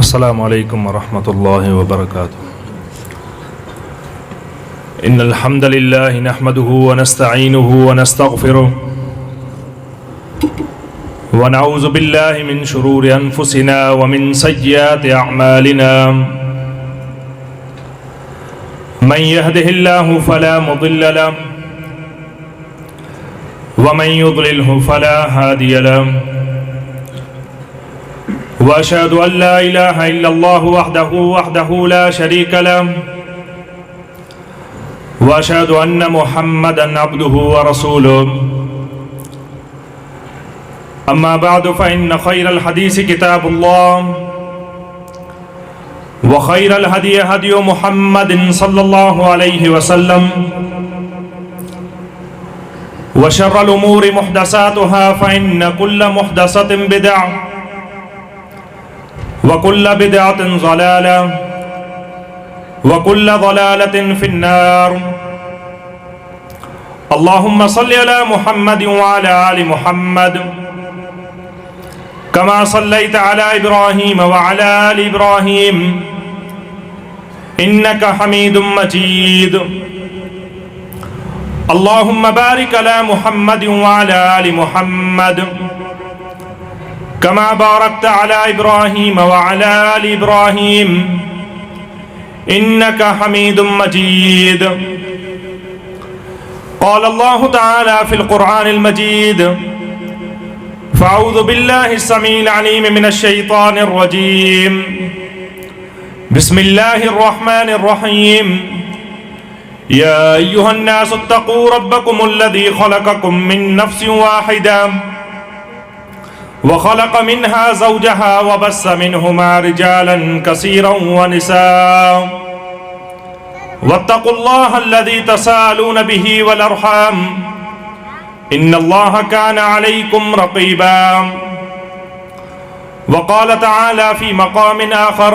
अस्सलामु अलैकुम वरहमतुल्लाहि वबरकातुहू। इन्नल हम्दलिल्लाहि नहमदुहु व नस्तईनुहु व नस्तगफिरुह व नऊज़ु बिल्लाहि मिन शुरूरि अनफुसिना व मिन सय्यिआति अअमालिना। मन यहदिहिल्लाहु फला मुदिल्ल लहु व मन युद्लिलहु फला हादिय लहु। व अशहदु अन ला इलाहा इल्लल्लाहु वहदहु ला शरीक लहु व अशहदु अन्न मुहम्मदन अब्दुहु व रसूलुहु। अम्मा बअदु फ़इन्न ख़ैरल हदीस किताबुल्लाह व ख़ैरल हदी हदी मुहम्मदिन सल्लल्लाहु अलैहि वसल्लम व शर्रल उमूरि मुहदसातुहा फ़इन्न कुल्ल मुहदसतिन बिदअह व कुल्ल बिदअतिन ज़लालह व कुल्ल ज़लालतिन फ़िन्नार। अल्लाहुम्मा सल्लि अला मुहम्मदिन व अला आलि मुहम्मद कमा सल्लैता अला इब्राहीम व अला आलि इब्राहीम इन्नका हमीदुम मजीद। अल्लाहुम्मा बारिक अला मुहम्मदिन व अला आलि मुहम्मद कमा बारकता अला इब्राहीम व अला आलि इब्राहीम इन्नका हमीदुम मजीद। क़ाल अल्लाहु तआला फ़िल क़ुरआनिल मजीद फ़अऊज़ु बिल्लाहिस समीइल अलीम मिनश शैतानिर रजीम बिस्मिल्लाहिर रहमानिर रहीम। या अय्युहन नास इत्तक़ू रब्बकुमुल्लज़ी ख़लक़कुम मिन नफ़्सिन वाहिदा व ख़लक़ मिन्हा ज़ौजहा व बस्स मिन्हुमा रिजालन कसीरन व निसाअ वत्तक़ुल्लाह अल्लज़ी तसाअलून बिही वल अर्हाम इन्नल्लाह कान अलैकुम रक़ीबा। व क़ाल तआला फ़ी मक़ामिन आख़र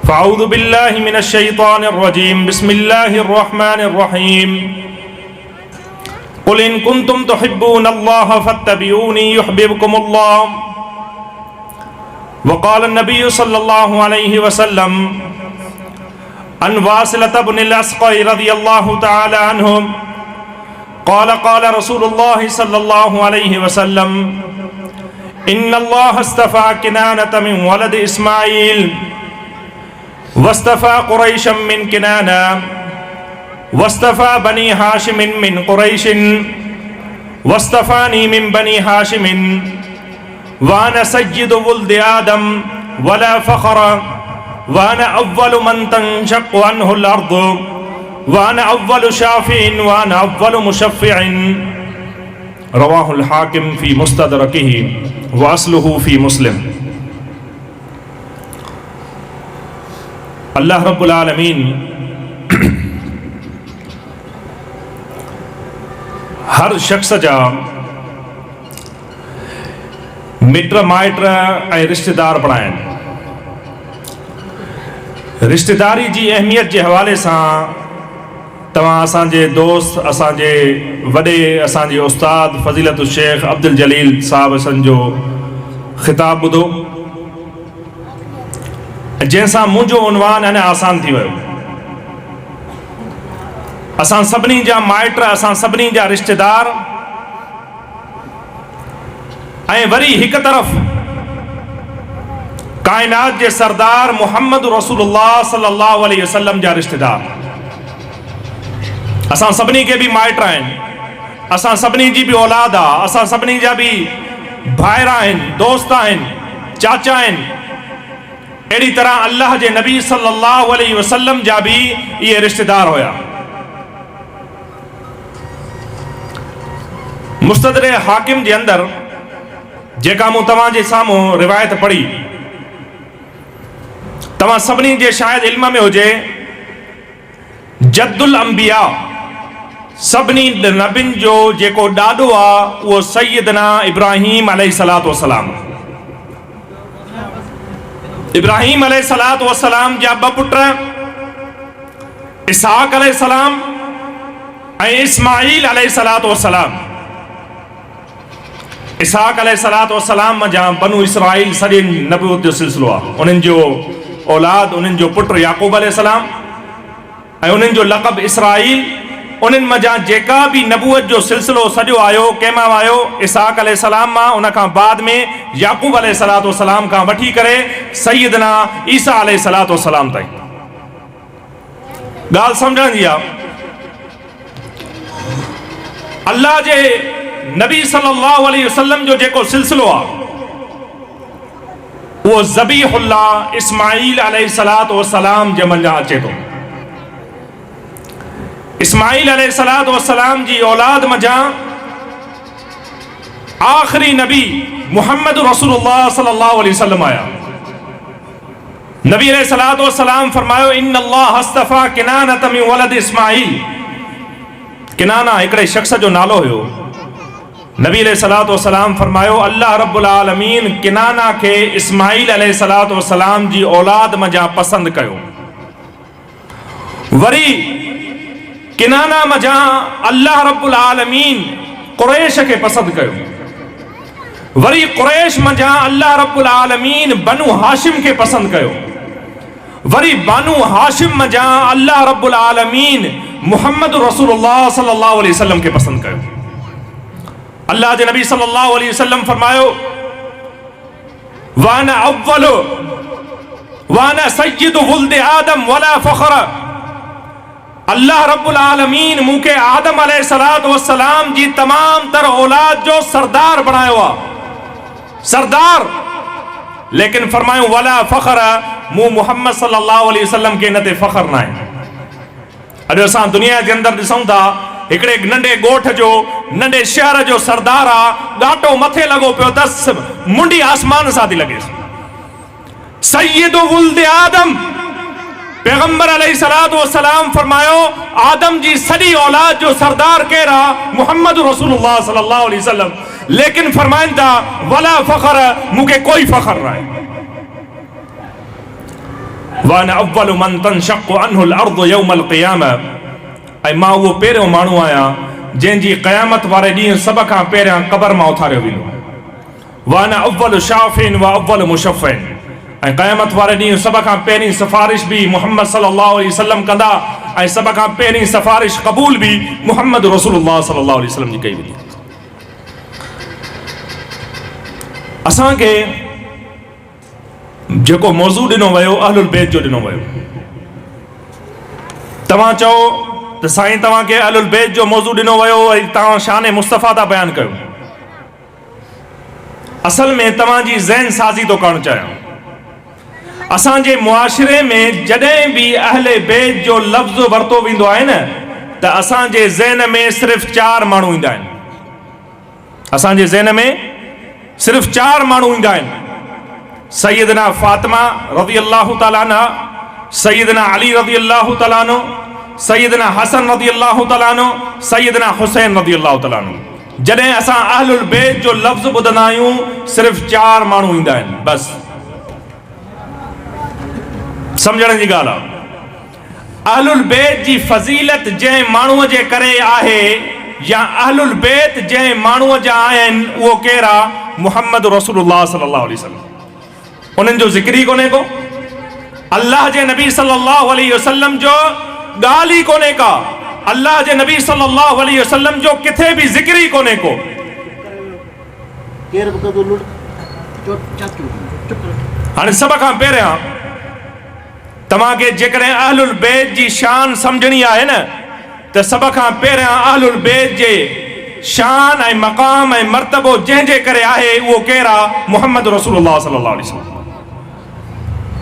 फ़अऊज़ु बिल्लाहि मिनश शैतानिर रजीम बिस्मिल्लाहिर रहमानिर रहीम। क़ुल इन कुन्तुम तुहिब्बूनल्लाह फ़त्तबिऊनी युहब्बिबकुमुल्लाह। व क़ाल नबिय्यु सल्लल्लाहु अलैहि वसल्लम अन वासिलता इब्निल अस्क़अ रज़ियल्लाहु तआला अन्हु क़ाल क़ाल रसूलुल्लाह सल्लल्लाहु अलैहि वसल्लम इन्नल्लाह अस्तफ़ा किनानता मिन वलद इस्माईल वस्तफ़ा क़ुरैशन मिन किनाना वस्तफ़ा बनी हाशिमिन मिन क़ुरैशिन वस्तफ़ानी मिन बनी हाशिमिन वाना सय्यिदु वुल्दि आदम वला फ़ख़्र वाना अव्वलु मन तंशक़्क़ु अन्हुल अर्दु वाना अव्वलु शाफ़िइन वाना अव्वलु मुशफ़्फ़िइन। रवाहुल हाकिम फ़ी मुस्तदरकिही व अस्लुहु फ़ी मुस्लिम। अल्लाह रब्बुल आलमीन हर शख्स जा मिट माइट ऐं रिश्तेदार बणाइनि। रिश्तेदारी जी अहमियत जे हवाले सां तव्हां असांजे दोस्त असांजे वॾे असांजे उस्ताद फ़ज़ीलतु शेख अब्दुल जलील साहब असांजो ख़िताब ॿुधो जंहिंसां मुंहिंजो उनवान अञा आसान थी वियो। असां सभिनी जा माइट असां सभिनी जा रिश्तेदार ऐं वरी हिक तरफ़ कायनात जे सरदार मुहम्मद रसूलुल्लाह सल्लल्लाहु अलैहि वसल्लम जा रिश्तेदार। असां सभिनी के भी माइट आहिनि, असां सभिनी जी भी औलाद आहे, असां सभिनी जा भी भाइर आहिनि, दोस्त आहिनि, चाचा आहिनि। अहिड़ी तरह अल्लाह जे नबी सल्लल्लाहु अलैहि वसल्लम जा भी इहे रिश्तेदार हुया। मुस्तदरे हाकिम जे अंदर जेका मूं तव्हां जे साम्हूं रिवायत पढ़ी तव्हां सभिनी जे शायद इल्म में हुजे जद्दुल अंबिया सभिनी नबियुनि जो जेको ॾाॾो आहे उहो सैयदना इब्राहीम अलैहिस्सलातु वस्सलाम। इब्राहीम अलैहिस्सलातु वस्सलाम जा ॿ पुट इसहाक़ अलैहिस्सलाम ऐं इस्माईल अलैहिस्सलातु वस्सलाम। इसहाक अलैहिस्सलातु वस्सलाम जा बनु इसराइल सॼे नबूवत जो सिलसिलो आहे। उन्हनि जो औलाद, उन्हनि जो पुटु याकूब अलैहिस्सलाम ऐं उन्हनि जो लक़ब इसराइल, उन्हनि मज़ा जेका बि नबूवत जो सिलसिलो सॼो आयो कंहिंमां आयो? इसहाक अलैहिस्सलाम मां। उन खां बाद में याकूब अलैहिस्सलातु वस्सलाम खां वठी करे सैयदना ईसा अलैहिस्सलातु वस्सलाम ताईं। ॻाल्हि सम्झण जी आहे, अल्लाह जे नबी सल्लल्लाहु अलैहि वसल्लम जो जेको सिलसिलो आहे उहो ज़बीहुल्लाह इस्माईल अलैहिस्सलातु वस्सलाम जे मंझां अचे थो। इस्माईल अलैहिस्सलातु वस्सलाम जी औलाद मंझां आख़िरी नबी मुहम्मद रसूलुल्लाह सल्लल्लाहु अलैहि वसल्लम आया। नबी अलैहिस्सलातु वस्सलाम फरमायो, इन्नल्लाह अस्तफ़ा किनानत मिन वलद इस्माईल। किनाना हिकिड़े शख्स जो नालो हुयो। नबी अलैहिस्सलातु वस्सलाम फरमायो, अल्लाह रब्बुल आलमीन किनाना खे इस्माईल अलैहिस्सलातु वस्सलाम जी औलाद मज़ा पसंद कयो। वरी किनाना मज़ा अल्लाह रब्बुल आलमीन कुरैश खे पसंद कयो। वरी कुरैश मज़ा अल्लाह रब्बुल आलमीन बनु हाशिम खे पसंद कयो। वरी बनु हाशिम मज़ा अल्लाह रब्बुल आलमीन मुहम्मद रसूलुल्लाह सल्लल्लाहु अलैहि वसल्लम खे पसंद कयो। अल्लाह जे नबी सल्लल्लाहु अलैहि वसल्लम फरमायो, वाना अव्वलु वाना सय्यिदु वुल्द आदम वला फख्र। अल्लाह रब्बुल आलमीन मूंखे आदम अलैहिस्सलातु वस्सलाम जी तमाम तर औलाद जो सरदार बनायो आहे, सरदार। लेकिन फरमायो वला फख्र, मूं मुहम्मद सल्लल्लाहु अलैहि वसल्लम के इन ते फख्र न आहे। अॼु असां दुनिया जे अंदरि ॾिसूं था, हिकिड़े नंढे ॻोठ जो, नंढे शहर जो सरदार आहे, ॾाटो मथे लॻो पियो अथसि, मुंडी आसमान सां थी लॻेसि। सय्यिदु वुल्द आदम, पैगंबर अलैहिस्सलातु वस्सलाम फरमायो, आदम जी सॼी औलाद जो सरदार केरु आहे? मुहम्मद रसूलुल्लाह सल्लल्लाहु अलैहि वसल्लम। लेकिन फरमाइनि था वला फख्र, मूंखे कोई फख्र न आहे। वाना अव्वलु मन तनशक्कु अन्हुल अर्दु यौमल क़ियामह, ऐं मां उहो पहिरियों माण्हू आहियां जंहिंजी क़यामत वारे ॾींहुं सभ खां पहिरियां क़बर मां उथारियो वेंदो। वाना अव्वलु शाफ़िन व अव्वलु मुशफ़िन, ऐं क़यामत वारे ॾींहुं सभ खां पहिरीं सिफ़ारिश बि मुहम्मद सल्लल्लाहु अलैहि वसल्लम कंदा, ऐं सभ खां पहिरीं सिफ़ारिश क़बूल बि मुहम्मद रसूलुल्लाह सल्लल्लाहु अलैहि वसल्लम जी कई वेंदी। असांखे जेको मौज़ू ॾिनो वियो अहलुल बैत जो ॾिनो वियो। तव्हां चओ त साईं तव्हांखे अहलुल बैत जो मौज़ू ॾिनो वियो ऐं तव्हां शान मुस्तफ़ा था बयानु कयो। असल में तव्हांजी ज़हन साज़ी थो करणु चाहियां। असांजे मुआशिरे में जॾहिं बि अहले बैत जो लफ़्ज़ वरितो वेंदो आहे न, त असांजे ज़हन में सिर्फ़ु 4 माण्हू ईंदा आहिनि। असांजे ज़हन में सिर्फ़ु 4 माण्हू ईंदा आहिनि। सैयदना फातिमा रज़ियल्लाहु ताला अन्हा, सैयदना अली रज़ियल्लाहु ताला अन्हु, सैयदना हसन रज़ियल्लाहु ताला अन्हु, सैयदना हुसैन रज़ियल्लाहु ताला अन्हु। जॾहिं असां अहलुल बैत जो लफ़्ज़ ॿुधंदा आहियूं, सिर्फ़ु 4 माण्हू ईंदा आहिनि बस। सम्झण जी ॻाल्हि आहे। अहलुल बैत जी फज़ीलत जंहिं माण्हूअ जे करे आहे, या अहलुल बैत जंहिं माण्हूअ जा आहिनि, उहो केरु आहे? मुहम्मद रसूलुल्लाह सल्लल्लाहु अलैहि वसल्लम। उन्हनि जो ज़िक्र ई कोन्हे को। अल्लाह जे नबी सल्लल्लाहु अलैहि वसल्लम जो ॻाल्हि ई कोन्हे का। अल्लाह जे नबी सल्लल्लाहु अलैहि वसल्लम जो किथे बि ज़िक्र ई कोन्हे को। हाणे सभ खां पहिरियां तव्हांखे जेकॾहिं अहलुल बैत जी शान सम्झणी आहे न, त सभ खां पहिरियां अहलुल बैत जे शान ऐं मक़ाम ऐं मर्तबो जंहिंजे करे आहे, उहो केरु आहे? मुहम्मद रसूलुल्लाह सल्लल्लाहु अलैहि वसल्लम।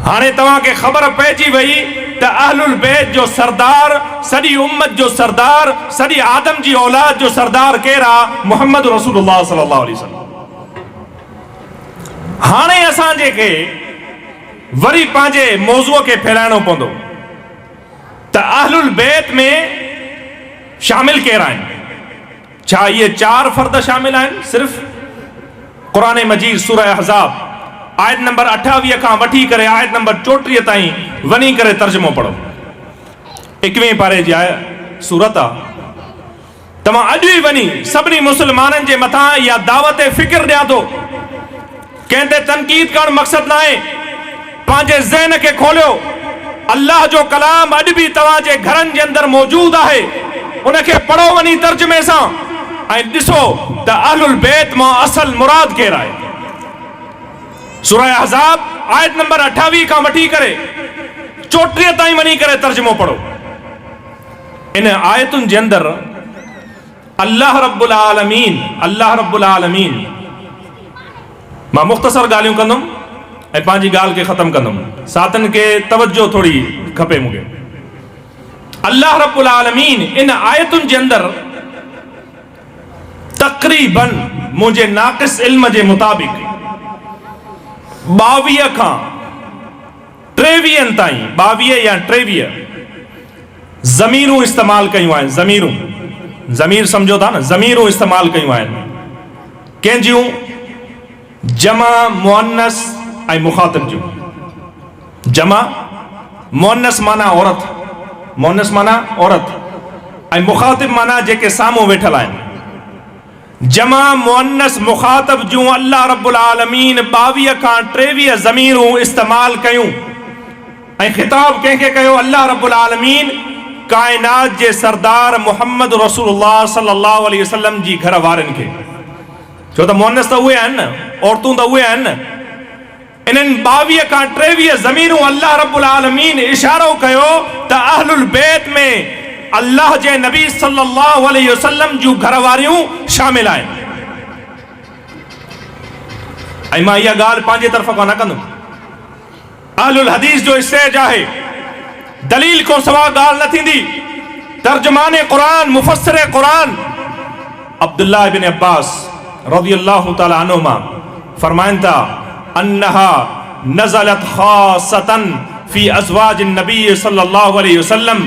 हाणे तव्हांखे ख़बर पइजी वई त अहलुल बैत जो सरदार, सॼी उम्मत जो सरदार, सॼी आदम जी औलाद जो सरदार केरु आहे? मुहम्मद रसूलुल्लाह सल्लल्लाहु अलैहि वसल्लम। हाणे असांजे खे वरी पंहिंजे मौज़ूअ खे फैलाइणो पवंदो त अहलुल बैत में शामिल केरु आहिनि। छा इहे 4 फ़र्द शामिल आहिनि? सिर्फ़ क़ुरान मजीद सूरह अहज़ाब आयत नंबर 28 खां वठी करे आयत नंबर 34 ताईं वञी करे तर्जुमो पढ़ो। 21वें पारे जी सूरत आहे। तव्हां अॼु ई वञी सभिनी मुस्लमाननि जे मथां इहा दावत फ़िक्र ॾियां थो। कंहिं ते तनक़ीद करणु मक़सदु न आहे, पंहिंजे ज़हन खे खोलियो। अल्लाह जो कलाम अॼु बि तव्हांजे घरनि जे अंदरि मौजूदु आहे, उनखे पढ़ो वञी तर्जुमे सां ऐं ॾिसो त अहलुल बैत मां असल मुराद केरु आहे। सूरह अहज़ाब आयत नंबर 28 खां वठी करे 34 ताईं वञी करे तर्जुमो पढ़ो। इन आयतुनि जे अंदरि अल्लाह रब्बुल आलमीन मां मुख़्तसर ॻाल्हियूं कंदुमि ऐं पंहिंजी ॻाल्हि खे ख़तमु कंदुमि। साथनि खे तवज्जो थोड़ी खपे मूंखे। अल्लाह रब्बुल आलमीन इन आयतुनि जे अंदरि तक़रीबन मुंहिंजे नाक़िस इल्म जे मुताबिक़ 22 खां 23 ताईं 22 या 23 ज़मीरूं इस्तेमाल कयूं आहिनि। ज़मीर सम्झो था न, ज़मीरूं इस्तेमाल कयूं आहिनि। कंहिंजियूं जमा मुअन्नस ऐं मुखातिब जूं। जमा मुअन्नस माना औरत ऐं मुखातिब माना जेके साम्हूं वेठल आहिनि। जमा मुअन्नस मुखातिब जूं अल्लाह रब्बुल आलमीन 22 खां 23 ज़मीरूं इस्तेमाल कयूं ऐं ख़िताब कंहिंखे कयो? अल्लाह रब्बुल आलमीन कायनात जे सरदार मुहम्मद रसूलुल्लाह सल्लल्लाहु अलैहि वसल्लम जी घर वारनि खे। छो त मुअन्नस त उहे आहिनि न, औरतूं त उहे आहिनि न। इन्हनि 22 खां 23 ज़मीरूं अल्लाह रब्बुल आलमीन इशारो कयो त अहलुल बैत में अल्लाह जे नबी सल्लल्लाहु अलैहि वसल्लम जूं घरवारियूं शामिल आहिनि। ऐं मां इहा ॻाल्हि पंहिंजे तरफ़ खां न कंदुमि। अहलुल हदीस जो स्टेज आहे, दलील को सवा ॻाल्हि न थींदी। तर्जुमाने क़ुरान मुफ़स्सिर क़ुरान अब्दुल्लाह इब्न अब्बास रज़ियल्लाहु तआला अन्हुमा फरमाइनि था अन्नहा नज़लत ख़ासतन फी अज़वाज नबी सल्लल्लाहु अलैहि वसल्लम।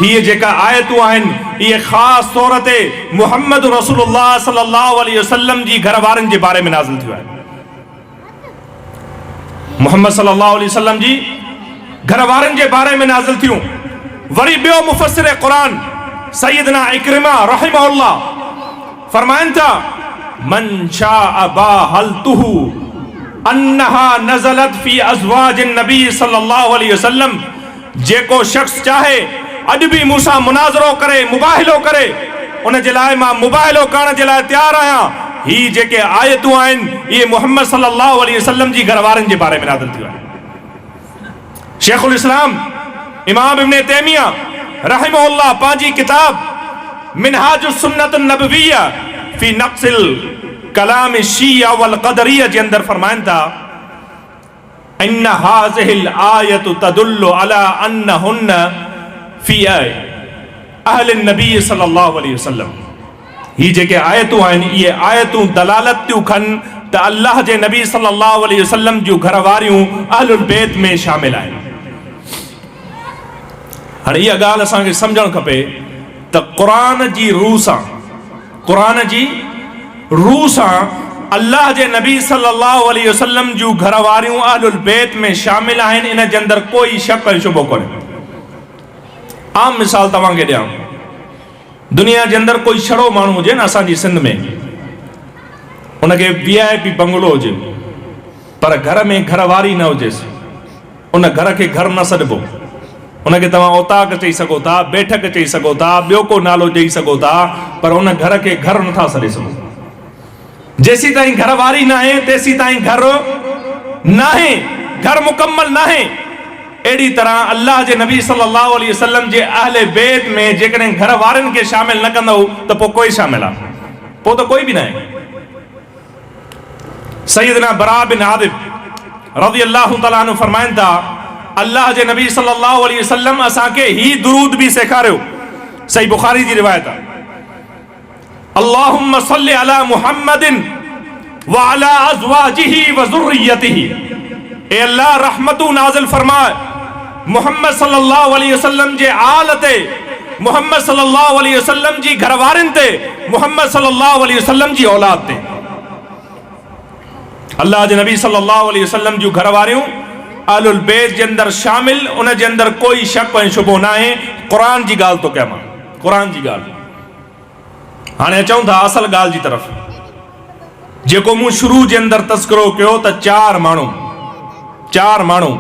ये जेका आयतूं आहिनि इहे ख़ासि तौर ते मुहम्मद रसूलुल्लाह सल्लल्लाहु अलैहि वसल्लम जी घर वारनि जे बारे में नाज़िल थियूं आहिनि। मुहम्मद सल्लल्लाहु अलैहि वसल्लम जी घर वारनि जे बारे में नाज़िल थियूं। वरी ॿियो मुफ़स्सिर क़ुरान सैयदना इक्रिमा रहमहुल्लाह फरमाइनि था मन शाअ बाहलतुहु अन्नहा नज़लत फी अज़वाज नबी सल्लल्लाहु अलैहि वसल्लम। जेको शख्स चाहे अॼु बि मूंसां मुनाज़रो करे, मुबाहिलो करे, उन जे लाइ मां मुबाहिलो करण जे लाइ तयारु आहियां। ही जेके आयतूं आहिनि इहे मुहम्मद सल्लल्लाहु अलैहि वसल्लम जी घर वारनि जे बारे में नाज़िल थियूं आहिनि। शेखुल इस्लाम इमाम इब्न तैमिया रहमहुल्लाह पंहिंजी किताब मिनहाजुस सुन्नत नबविया फी नक़्सिल कलाम शिया वल क़दरिया जे अंदर फरमाइनि था इन्न हाज़िहिल आयतु तदुल्लु अला अन्नहुन्न फी अहल नबी सल्लल्लाहु अलैहि वसल्लम। ही जेके आयतूं आहिनि इहे आयतूं दलालत थियूं कनि त अल्लाह जे नबी सल्लल्लाहु अलैहि वसल्लम जूं घर वारियूं अहलुल बैत में शामिल आहिनि। हाणे इहा ॻाल्हि असांखे सम्झणु खपे त क़ुरान जी रूह सां अल्लाह जे नबी सल्लल्लाहु अलैहि वसल्लम जूं घर वारियूं अहलुल बैत में शामिल आहिनि। इन जे अंदरि कोई शक ऐं शुबो कोन्हे। आम मिसाल तव्हांखे ॾियां, दुनिया जे अंदरि कोई छड़ो माण्हू हुजे न असांजी सिंध में, उनखे VIP बंगलो हुजे पर घर में घर वारी न हुजेसि, उन घर खे घर न सॾिबो। उनखे तव्हां औताक चई सघो था, बैठक चई सघो था, ॿियो को नालो ॾेई सघो था, पर उन घर खे घर नथा सॾे सघो। जेसी ताईं घर वारी न आहे तेसी ताईं घर न आहे, घर मुकम्मल न आहे। अहिड़ी तरह अल्लाह जे नबी सल्लल्लाहु अलैहि वसल्लम जे अहले बैत में जेकॾहिं घर वारनि खे शामिल न कंदो त पोइ कोई शामिल आहे, पोइ त कोई बि न आहे। सैयदना बरा बिन आदिब रज़ियल्लाहु तआला अन्हु फरमाइनि था अल्लाह जे नबी सल्लल्लाहु अलैहि वसल्लम असांखे ही दुरूद भी सेखारियो। सही बुखारी जी रिवायत आहे अल्लाहुम्मा सल्लि अला मुहम्मदिन व अला अज़वाजिही व ज़ुर्रियतिही। ए अल्लाह रहमतू नाज़िल फरमाए मुहम्मद सल्लल्लाहु अलैहि वसल्लम जे आल ते, मुहम्मद सल्लल्लाहु अलैहि वसल्लम जी घर वारनि ते, मुहम्मद सल्लल्लाहु अलैहि वसल्लम जी औलाद ते। अल्लाह जे नबी सल्लल्लाहु अलैहि वसल्लम जूं घर वारियूं अहलुल बैत जे अंदरि शामिल, उन जे अंदरि कोई शक ऐं शुबो न आहे। क़ुरान जी ॻाल्हि तो कयां मां, क़ुरान जी ॻाल्हि। हाणे अचूं था असल ॻाल्हि जी तरफ़, जेको मूं शुरू जे अंदरि तस्करो कयो त चार माण्हू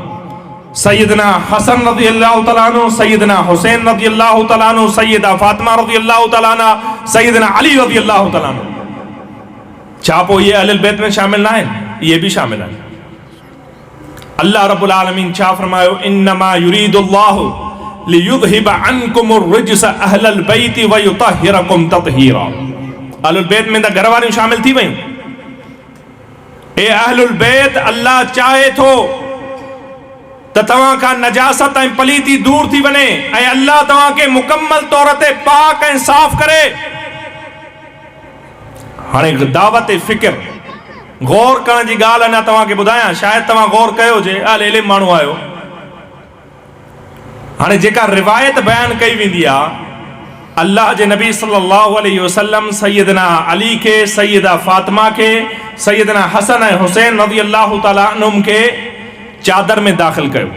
सैयदना हसन रज़ी अल्लाह तआला अन्हु, सैयदना हुसैन रज़ी अल्लाह तआला अन्हु, सैयदा फातिमा रज़ी अल्लाह तआला अन्हा, सैयदना अली रज़ी अल्लाह तआला अन्हु। छा पोइ ये अहलुल बैत में शामिल न आहिनि? ये भी शामिल आहिनि। अल्लाह रब्बुल आलमीन छा फरमायो, इन्नमा युरीदुल्लाहु लियुज़हिब अन्कुमुर रिज्स अहलल बैति व युतहिरकुम तत्हीरा। अहलुल बैत में त घर वारियूं शामिल थी वयूं। ए अहलुल बैत, अल्लाह चाहे थो त तव्हां खां नजासत ऐं पलीती दूर थी वञे ऐं अल्लाह तव्हां खे मुकम्मल तौर ते पाक ऐं साफ़ करे। हाणे दावत फ़िक्र गौर करण जी ॻाल्हि अञा तव्हांखे ॿुधायां, शायदि तव्हां गौर कयो हुजे, इल्मु माण्हू आहियो। हाणे जेका रिवायत बयान कई वेंदी आहे, अल्लाह जे नबी सल्लल्लाहु अलैहि वसल्लम सैयदना अली खे, सैयदा फातिमा खे, सैयदना हसन ऐं हुसैन रज़ी अल्लाह तआला अन्हुम खे चादर में दाख़िल कयो,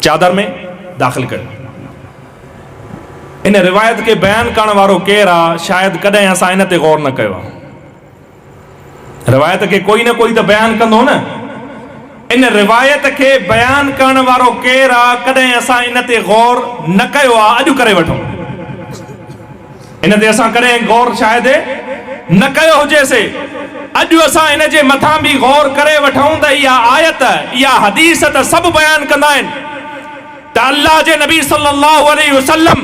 चादर में दाख़िल कयो। इन रिवायत खे बयान करण वारो केरु आहे? शायदि कॾहिं असां इन ते गौर न कयो आहे। रिवायत खे कोई न कोई त बयान कंदो न। इन रिवायत खे बयान करण वारो केरु आहे? कॾहिं असां इन ते गौर न कयो आहे। अॼु करे वठूं, इन ते असां कॾहिं गौर शायदि न कयो हुजेसे। अॼु असां इन जे मथां बि गौर करे वठूं त इहा आयत, इहा हदीस त सभु बयान कंदा आहिनि त अल्लाह जे नबी सल्लल्लाहु अलैहि वसल्लम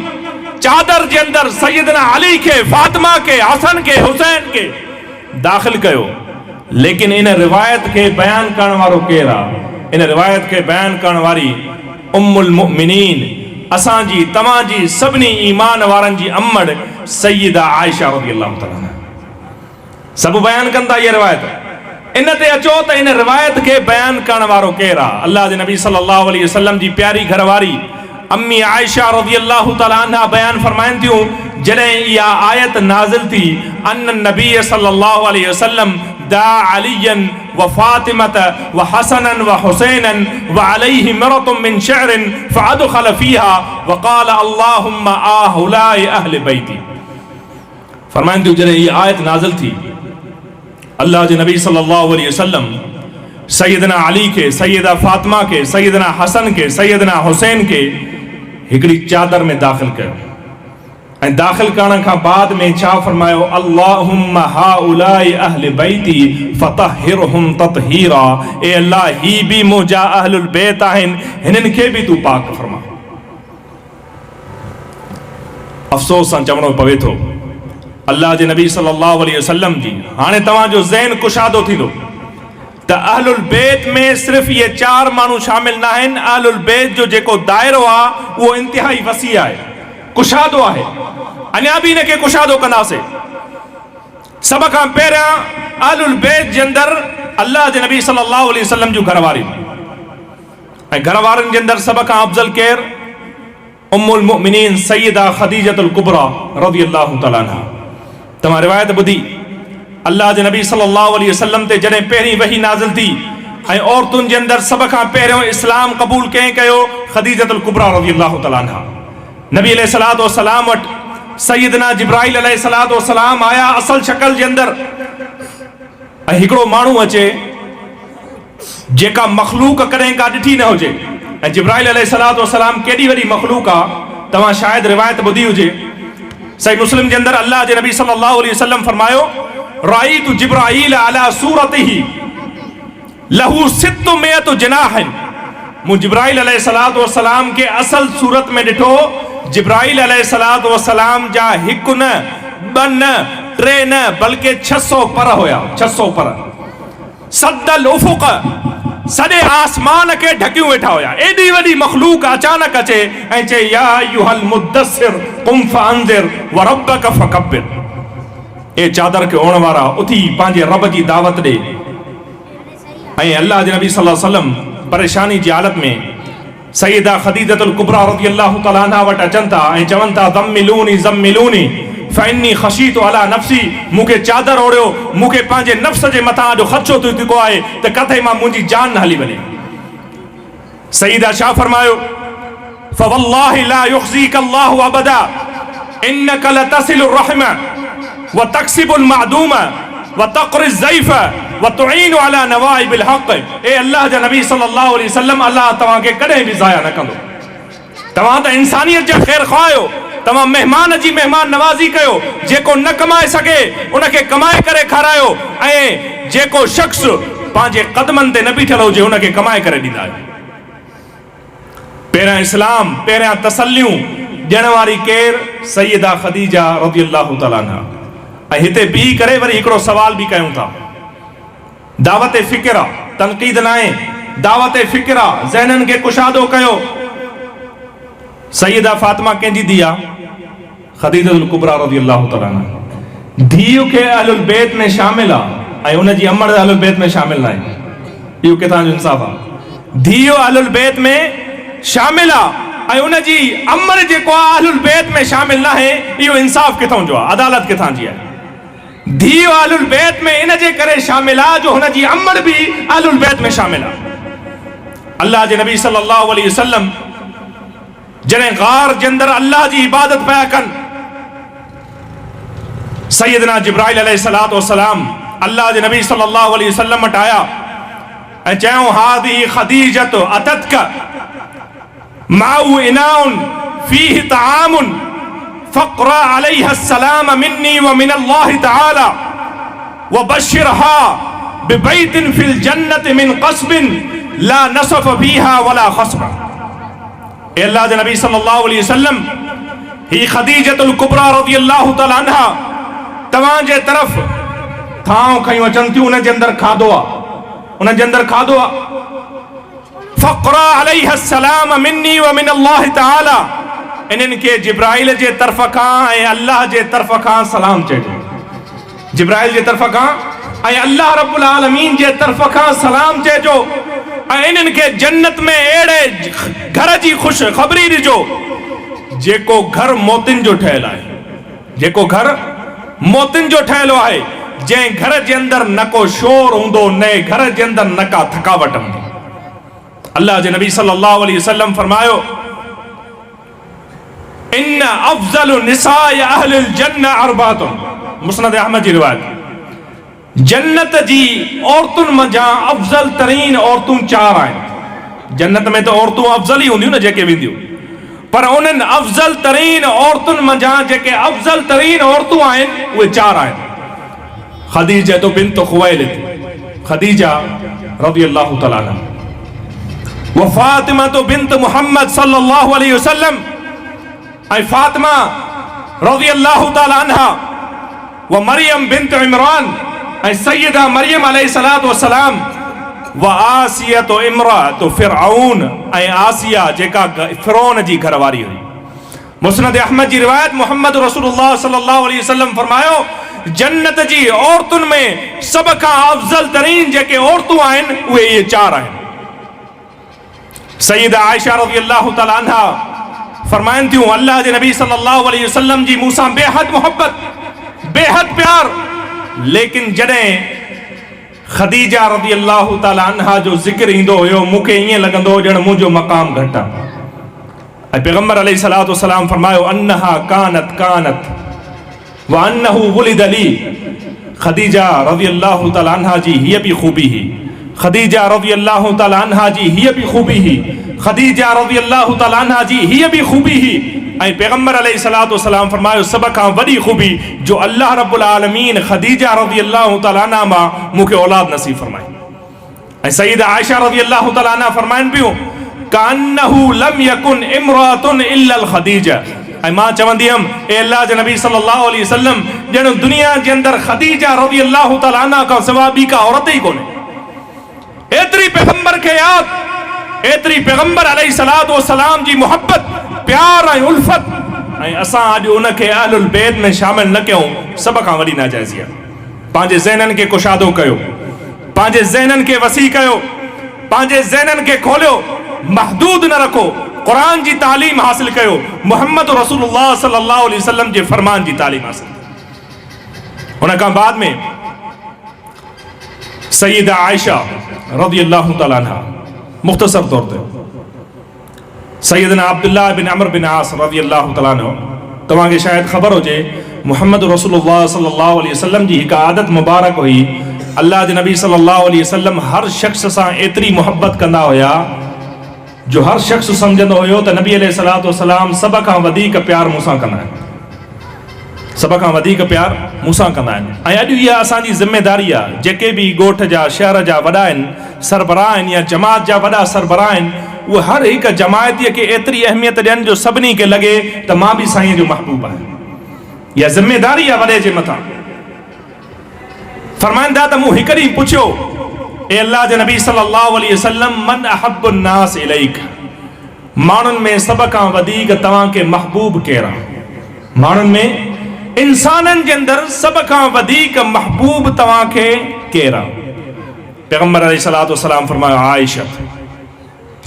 चादर जे अंदरि सैयदना अली खे, फातिमा खे, हसन खे, हुसैन खे दाख़िल कयो। लेकिन इन रिवायत खे बयान करण वारो केरु आहे? इन रिवायत खे बयान करण वारी उम्मुल मुमिनीन, असांजी तव्हांजी सभिनी ईमान वारनि जी अम्मड़ सैयदा आयशा रज़ी अल्लाह तआला अन्हा। सभु बयान कंदा इहा रिवायत। इन ते अचो त इन रिवायत खे बयान करण वारो केरु आहे? अल्लाह जे नबी सल्लल्लाहु अलैहि वसल्लम जी प्यारी घरवारी अम्मी आयशा रज़ी अल्लाह तआला अन्हा बयान फरमाइनि थियूं, जॾहिं इहा आयत नाज़िल थी, अन नबी सल्लल्लाहु अलैहि वसल्लम दा अलियन व फातिमत व हसनन व हुसैनन व अलैहि मिरतुम मिन शअरिन फअदखल फीहा व क़ाल अल्लाहुम्मा आहुलाई अहल बैती। फरमाइनि थियूं, जॾहिं इहा आयत नाज़िल थी, अल्लाह जे नबी सल्लल्लाहु अलैहि वसल्लम सैयदना अली खे, सैयदा फातिमा खे, सैयदना हसन खे, सैयदना हुसैन खे हिकिड़ी चादर में दाख़िल कयो ऐं दाख़िल करण खां बाद में छा फरमायो, अल्लाहुम्मा हाउलाई अहल बैती फतहिरहुम ततहीरा। ए अल्लाह, ही भी मुंहिंजा अहलुल बैत आहिनि, हिननि खे बि तूं पाक फरमा। अफ़सोस सां चवणो पवे थो अल्लाह जे नबी सल्लल्लाहु अलैहि वसल्लम जी। हाणे तव्हांजो ज़हन कुशादो थींदो त अहलुल बैत में सिर्फ़ इहे चार माण्हू शामिल न आहिनि। अहलुल बैत जो जेको दायरो आहे उहो इंतिहाई वसी आहे, कुशादो आहे। अञा बि इनखे कुशादो कंदासीं। सभ खां पहिरियां अहलुल बैत जे अंदरि अल्लाह जे नबी सल्लल्लाहु अलैहि वसल्लम जूं घरवारियूं, ऐं घरवारनि जे अंदरि सभ खां अफ़ज़ल केरु? उम्मुल मुमिनीन सैयदा खदीजतुल कुबरा रज़ी अल्लाह तआला अन्हा। तव्हां रिवायत ॿुधी, अल्लाह जे नबी सल्लल्लाहु अलैहि वसल्लम ते जॾहिं पहिरीं वही नाज़िल थी ऐं औरतुनि जे अंदरि सभ खां पहिरियों इस्लाम क़बूल कंहिं कयो? खदीजतुल कुबरा रज़ी अल्लाह तआला अन्हा। नबी अलैहिस्सलातु वस्सलाम वटि सैयदना जिब्राइल अलैहिस्सलातु वस्सलाम आया असल शक्ल जे अंदरि, ऐं हिकिड़ो माण्हू अचे जेका मख़लूक कॾहिं का ॾिठी न हुजे। ऐं जिब्राइल अलैहिस्सलातु वस्सलाम केॾी वॾी मख़लूक आहे, तव्हां शायदि रिवायत ॿुधी हुजे। सही मुस्लिम जे अंदरि अल्लाह जे नबी सल्लल्लाहु अलैहि वसल्लम फरमायो, राइतु जिब्राइल अला सूरतिही लहू सित्तु मियतु जनाहिन। मूं जिब्राइल अलैहिस्सलातु वस्सलाम खे असल सूरत में ॾिठो। जिब्राइल अलैहिस्सलातु वस्सलाम जा हिकु न, ॿ न, टे न, बल्कि 600 पर हुया। 600 पर सद्दल उफ़ुक़, सॼे आसमान खे ढकियूं वेठा हुया। एॾी वॾी मख़लूक अचानक अचे ऐं चए, या अय्युहल मुद्दसिर क़ुम फ़अंज़िर व रब्बक फ़कब्बिर। ए चादर खे ओढ़ण वारा, उथी पंहिंजे रब जी दावत ॾे। ऐं अल्लाह जे नबी सल्लल्लाहु अलैहि वसल्लम परेशानी जी हालत में सैयदा खदीजतुल कुबरा रज़ी अल्लाह तआला अन्हा वटि अचनि था ऐं चवनि था, ज़म्मिलूनी ज़म्मिलूनी फ़इन्नी ख़शीतु अला नफ़्सी। मूंखे चादर ओढ़ियो, मूंखे पंहिंजे नफ़्स जे मथां अॼु ख़दशो थी चुको आहे त किथे मां मुंहिंजी जान न हली वञे। सईदा छा फरमायो, फ़वल्लाहि ला युख़्ज़ीक अल्लाहु अबदा इन्नक लतसिलुर रहम व तक्सिबुल मादूमा व तक़रिज़ ज़ईफ़ा व तुईनु अला नवाइबिल हक़। ए अल्लाह जा नबी सल्लल्लाहु अलैहि वसल्लम, अल्लाह तव्हां खे कॾहिं बि ज़ाया न कंदो। तव्हां त इंसानियत जा ख़ैर ख़्वाह आहियो। तव्हां मेहमान जी मेहमान नवाज़ी कयो। जेको न कमाए सघे उनखे कमाए करे खारायो, ऐं जेको शख़्स पंहिंजे क़दमनि ते न बीठल हुजे उनखे कमाए करे ॾींदा आहियो। पहिरियां इस्लाम, पहिरियां तसल्लियूं ॾियण वारी केरु? सैयदा ख़दीजा रज़ियल्लाहु तआला अन्हा। ऐं हिते बीही करे वरी हिकिड़ो सवाल बि कयूं था। दावत फ़िक्र, तनक़ीद न आहे, दावत फ़िक्र, ज़हननि खे कुशादो कयो। सैयदा फातिमा कंहिंजी धीउ आहे? ख़दीजतुल कुबरा रज़ियल्लाहु तआला अन्हा। धीउ खे अहलुल बैत में शामिल आहे ऐं उनजी अमड़ अहलुल बैत में शामिल न आहे। इहो किथां जो इंसाफ़ आहे? धीउ अहलुल बैत में शामिल आहे ऐं उनजी अमड़ जेको आहे अहलुल बैत में शामिल न आहे। इहो इंसाफ़ किथां जो आहे? अदालत किथां जी आहे? धीउ अहलुल बैत में इन जे करे शामिल आहे जो हुनजी अमड़ बि अहलुल बैत में शामिल आहे। अल्लाह जे नबी सल्लल्लाहु अलैहि वसल्लम जॾहिं गार जे अंदरि अल्लाह जी इबादत पिया कनि, सैयदना जिब्राइल अलैहिस्सलातु वस्सलाम अल्लाह जे नबी सल्लल्लाहु अलैहि वसल्लम वटि आया ऐं चयूं, हाज़िही ख़दीजत अततक माउ इनाउन फीह तआमुन फ़क़रा अलैहा अस्सलाम मिन्नी व मिनल्लाहि तआला व बश्शिरहा बिबैतिन फिल जन्नति मिन क़स्बिन ला नसफ़ फीहा वला ख़स्ब। ए अल्लाह जे नबी सल्लल्लाहु अलैहि वसल्लम, ही ख़दीजतुल कुबरा रज़ियल्लाहु तआला अन्हा तव्हां जे तरफ़ थांव खयूं अचनि थियूं। उन जे अंदरि खाधो आहे, उन जे अंदरि खाधो आहे। फ़क़रा अलैहा अस्सलाम मिन्नी व मिनल्लाहि तआला, इन्हनि खे जिब्राइल जे तरफ़ खां ऐं अल्लाह जे तरफ़ खां सलाम चइजो। जिब्राइल जे तरफ़ खां ऐं अल्लाह रब्बुल आलमीन जे तरफ़ खां सलाम चइजो। ऐं इन्हनि खे जन्नत में अहिड़े घर जी ख़ुश ख़बरी ॾिजो जेको घर मोतिन जो ठहियल आहे, जेको घर मोतिन जो ठहियल आहे, जंहिं घर जे अंदरि न को शोर हूंदो, न घर जे अंदरि न का थकावट हूंदी। अल्लाह जे नबी सल्लल्लाहु अलैहि वसल्लम फरमायो, इन अफ़ज़लु निसाए अहलिल जन्नह अर्बातुन। मुस्नद अहमद जी रिवायत। जन्नत जी औरतुनि मंझां अफ़ज़ल तरीन औरतूं चार आहिनि। जन्नत में तो औरतूं अफ़ज़ल ई हूंदियूं न जेके वेंदियूं, पर उन्हनि अफ़ज़ल तरीन औरतुनि मंझां जेके अफ़ज़ल तरीन औरतूं आहिनि उहे चार आहिनि। ख़दीजा तो बिन्त ख़ुवैलिद, ख़दीजा रज़ियल्लाहु तआला अन्हा, व फ़ातिमा तो बिन्त मुहम्मद सल्लल्लाहु अलैहि वसल्लम, ऐं फ़ातिमा रज़ियल्लाहु तआला अन्हा, व मरियम बिन्त इमरान, ऐं सैयदा मरियम अलैहिस्सलातु वस्सलाम, व आसिया तो इमरात फ़िरऔन, ऐं आसिया जेका फ़िरौन जी घरवारी हुई। मुस्नद अहमद जी रिवायत, मोहम्मद रसूलुल्लाह सल्लल्लाहु अलैहि वसल्लम फरमायो, जन्नत जी औरतुनि में सभ खां अफ़ज़ल तरीन जेके औरतूं आहिनि उहे इहे चार आहिनि। सैयदा आयशा रज़ियल्लाहु तआला अन्हा फरमाइनि थियूं, अल्लाह जे नबी सल्लल्लाहु अलैहि वसल्लम जी मूंसां बेहद मोहब्बत, बेहद प्यार, लेकिन जॾहिं ख़दीजा रज़ियल्लाहु तआला अन्हा जो ज़िक्र ईंदो हुयो मूंखे ईअं लॻंदो हो ॼण मुंहिंजो मक़ाम घटि आहे। ऐं पैगम्बर अलैहिस्सलातु वस्सलाम फरमायो, अन्नहा कानत कानत व अन्नहु वुलिद ली। ख़दीजा रज़ियल्लाहु तआला अन्हा जी हीअ बि ख़ूबी हुई। ख़दीजा रज़ियल्लाहु तआला अन्हा जी हीअ बि ख़ूबी हुई। ख़दीजा रज़ियल्लाहु तआला अन्हा जी हीअ बि ख़ूबी हुई। ऐं पैगम्बर अलैहिस्सलातु वस्सलाम फरमायो, सभ खां वॾी ख़ूबी जो अल्लाह रब्बुल आलमीन ख़दीजा रज़ियल्लाहु तआला अन्हा मां मूंखे औलाद नसीब फरमाई। ऐं सैयदा आयशा रज़ियल्लाहु तआला अन्हा फरमाइनि पियूं, कान्नहु लम यकुन इम्रातुन इल्लल ख़दीजा। ऐं मां चवंदी हुयमि, ए अल्लाह जे नबी सल्लल्लाहु अलैहि वसल्लम, ॼण दुनिया जे अंदरि ख़दीजा रज़ियल्लाहु तआला अन्हा खां सवाइ ॿी का औरत ई कोन्हे। एतिरी पैगम्बर खे यादि, एतिरी पैगम्बर अलैहिस्सलातु वस्सलाम जी मोहब्बत, प्यार ऐं उल्फत, ऐं असां अॼु उनखे अहलुल बैत में शामिल न कयूं, सभ खां वॾी नाजाइज़ी आहे। पंहिंजे ज़हननि खे कुशादो कयो, पंहिंजे ज़हननि खे वसी कयो, पंहिंजे ज़हननि खे खोलियो, महदूद न रखो, क़ुरान जी तालीम हासिल कयो, मुहम्मद रसूलुल्लाह सल्लल्लाहु अलैहि वसल्लम जे फरमान जी तालीम हासिल कयो। उन खां बाद में सैयदा आयशा रज़ियल्लाहु तआला अन्हा, मुख़्तसर तौर ते सैयदना अब्दुल्लाह बिन अमर बिन आस रज़ियल्लाहु तआला अन्हु, तव्हांखे शायदि ख़बर हुजे मुहम्मद रसूलुल्लाह सल्लल्लाहु अलैहि वसल्लम जी हिकु आदत मुबारक हुई। अल्लाह जे नबी सल्लल्लाहु अलैहि वसल्लम हर शख्स सां एतिरी मोहब्बत कंदा हुया जो हर शख्स सम्झंदो हुयो त नबी अलैहिस्सलातु वस्सलाम सभ खां वधीक प्यार मूंसां कंदा आहिनि, सभ खां वधीक प्यार मूंसां कंदा आहिनि। ऐं अॼु इहा असांजी ज़िम्मेदारी आहे, जेके बि ॻोठ जा शहर जा वॾा आहिनि, सरबराह आहिनि या जमात जा वॾा सरबराह आहिनि, उहे हर हिकु जमायतीअ खे एतिरी अहमियत ॾियनि जो सभिनी खे लॻे त मां बि साईं जो महबूब आहियां। इहा ज़िम्मेदारी आहे वॾे जे मथां। फरमाईंदा त मूं हिकु ॾींहुं पुछियो, ए अल्लाह जे नबी सल्लल्लाहु अलैहि वसल्लम, मन अहब्बु नास इलैक, माण्हुनि में सभ खां वधीक तव्हांखे महबूब केरु आहे? माण्हुनि में इंसाननि जे अंदरि सभ खां वधीक महबूब तव्हांखे केरु आहे? पैगम्बर अलैहिस्सलातु वस्सलाम फरमायो, आयशा।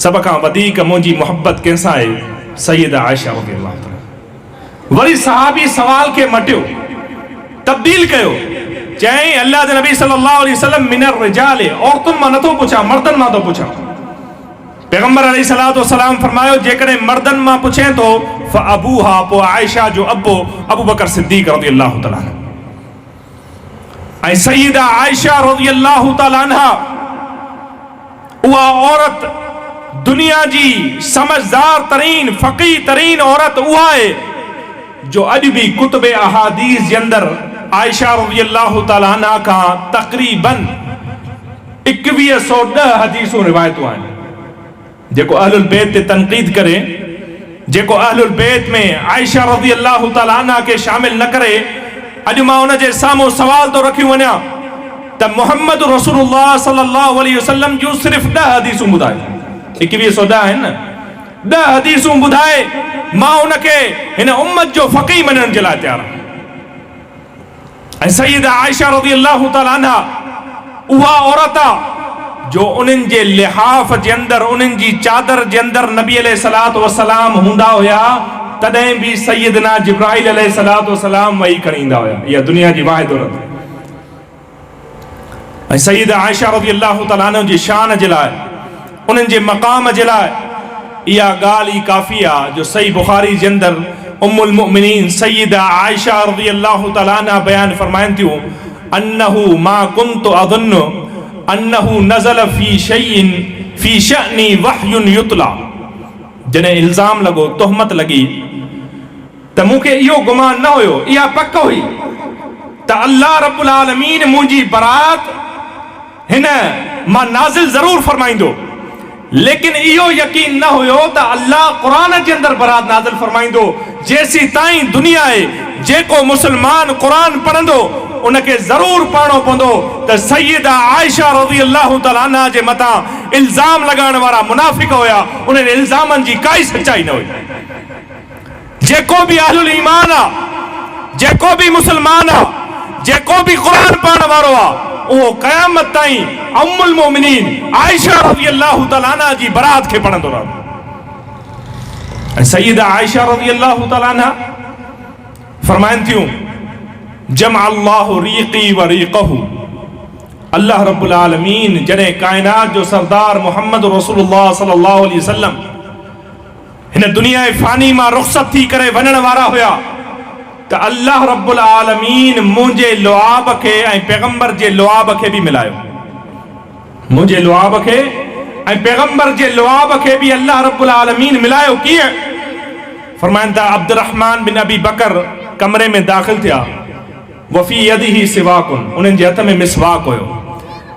सभ खां वधीक मुंहिंजी मोहब्बत कंहिंसां आहे? सैयदा आयशा रज़ियल्लाहु ताला। वरी सहाबी सवाल खे मटियो, तब्दील कयो, चई अल्लाह जे नबी सल्लल्लाहु अलैहि वसल्लम मिनर रिजाल, औरतुनि मां नथो पुछां, मर्दनि मां थो पुछां। पैगम्बर अलैहिस्सलातु वस्सलाम फरमायो, जेकॾहिं मर्दनि मां पुछे थो फ अबूहा, पोइ आयशा जो अबो अबू बकर सिद्दीक़ रज़ियल्लाहु ताला। ऐं सैयदा आयशा रज़ियल्लाहु ताला अन्हा, उहा औरत दुनिया जी समझदार तरीन फ़क़ीह तरीन औरत उहा आहे जो अॼु बि कुतुबे अहादीस जे अंदरि आयशा रज़ियल्लाहु ताला अन्हा खां तक़रीबन 2110 हदीसूं रिवायतूं आहिनि। जेको अहलुल बैत ते तनक़ीद करे, जेको अहलुल बैत में आयशा रज़ियल्लाहु ताला अन्हा खे शामिल न करे, अॼु मां उन जे साम्हूं सवाल थो रखी वञा त मुहम्मद रसूलुल्लाह सल्लल्लाहु अलैहि वसल्लम जूं सिर्फ़ 10 हदीसूं ॿुधाए, 2110 आहिनि न, 10 हदीसूं ॿुधाए मां उनखे हिन उम्मत जो फ़क़ीह मञण जे लाइ तयारु आहियां। ऐं सैयदा आयशा रज़ियल्लाहु ताला अन्हा उहा औरत आहे जो उन्हनि जे लिहाफ़ जे अंदरि, उन्हनि जी चादर जे अंदरि नबी अलैहिस्सलातु वस्सलाम हूंदा हुया, तॾहिं बि सैयदना जिब्राइल अलैहिस्सलातु वस्सलाम वही खणी ईंदा हुया। इहा दुनिया जी वाहिद औरत। ऐं सैयदा आयशा रज़ियल्लाहु ताला अन्हा जी शान जे लाइ, उन्हनि जे मक़ाम जे लाइ इहा ॻाल्हि ई काफ़ी आहे जो सही बुख़ारी जे अंदरि उम्मुल मुमिनीन सैयदा आयशा रज़ियल्लाहु ताला अन्हा बयान फरमाइनि थियूं, अन्नहु मा कुन्तु अज़ुन्नु अन्नहु नज़ल फी शैइन फी शअनी वहयुन युतला। जॾहिं इल्ज़ाम लॻो, तोहमत लॻी, त मूंखे इहो गुमान न हुयो, इहा पक हुई त अल्लाह रब्बुल आलमीन मुंहिंजी बरात हिन मां नाज़िल ज़रूर फरमाईंदो, लेकिन इहो यकीन न हुयो त अल्लाह क़ुरान जे अंदरि बरात नाज़िल फरमाईंदो। जेसी ताईं दुनिया आहे, जेको मुस्लमान क़ुरान पढ़ंदो उनखे ज़रूर पढ़णो पवंदो त सैयदा आयशा रज़ियल्लाहु ताला अन्हा जे मथां इल्ज़ाम लॻाइण वारा मुनाफ़िक़ हुया, उन्हनि इल्ज़ामनि जी काई सच्चाई न हुई। जेको बि अहलुल ईमान आहे, जेको बि मुस्लमान आहे, जेको बि क़ुरान पढ़ण वारो आहे, उहो क़यामत ताईं उम्मुल मोमिनीन आयशा रज़ियल्लाहु ताला अन्हा जी बरात खे पढ़ंदो रहंदो। ऐं सैयदा आयशा रज़ियल्लाहु ताला अन्हा फरमाइनि थियूं, जमा अल्लाहु रीक़ी व रीक़हु, अल्लाह रब्बुल आलमीन जॾहिं कायनात जो सरदार मुहम्मद रसूलुल्लाह सल्लल्लाहु अलैहि वसल्लम हिन दुनिया फ़ानी मां रुख़सत थी करे वञण वारा हुया, त अल्लाह रब्बुल आलमीन मुंहिंजे लुआब खे ऐं पैगम्बर जे लुआब खे बि मिलायो। मुंहिंजे लुआब खे ऐं पैगम्बर जे लुआब खे बि अल्लाह रब्बुल आलमीन मिलायो। कीअं? फरमाइनि था, अब्दुर्रहमान बिन अबी बकर कमरे में दाख़िल थिया, वफ़ी यदिही सिवाकुन, उन्हनि जे हथ में मिसवाक हुयो।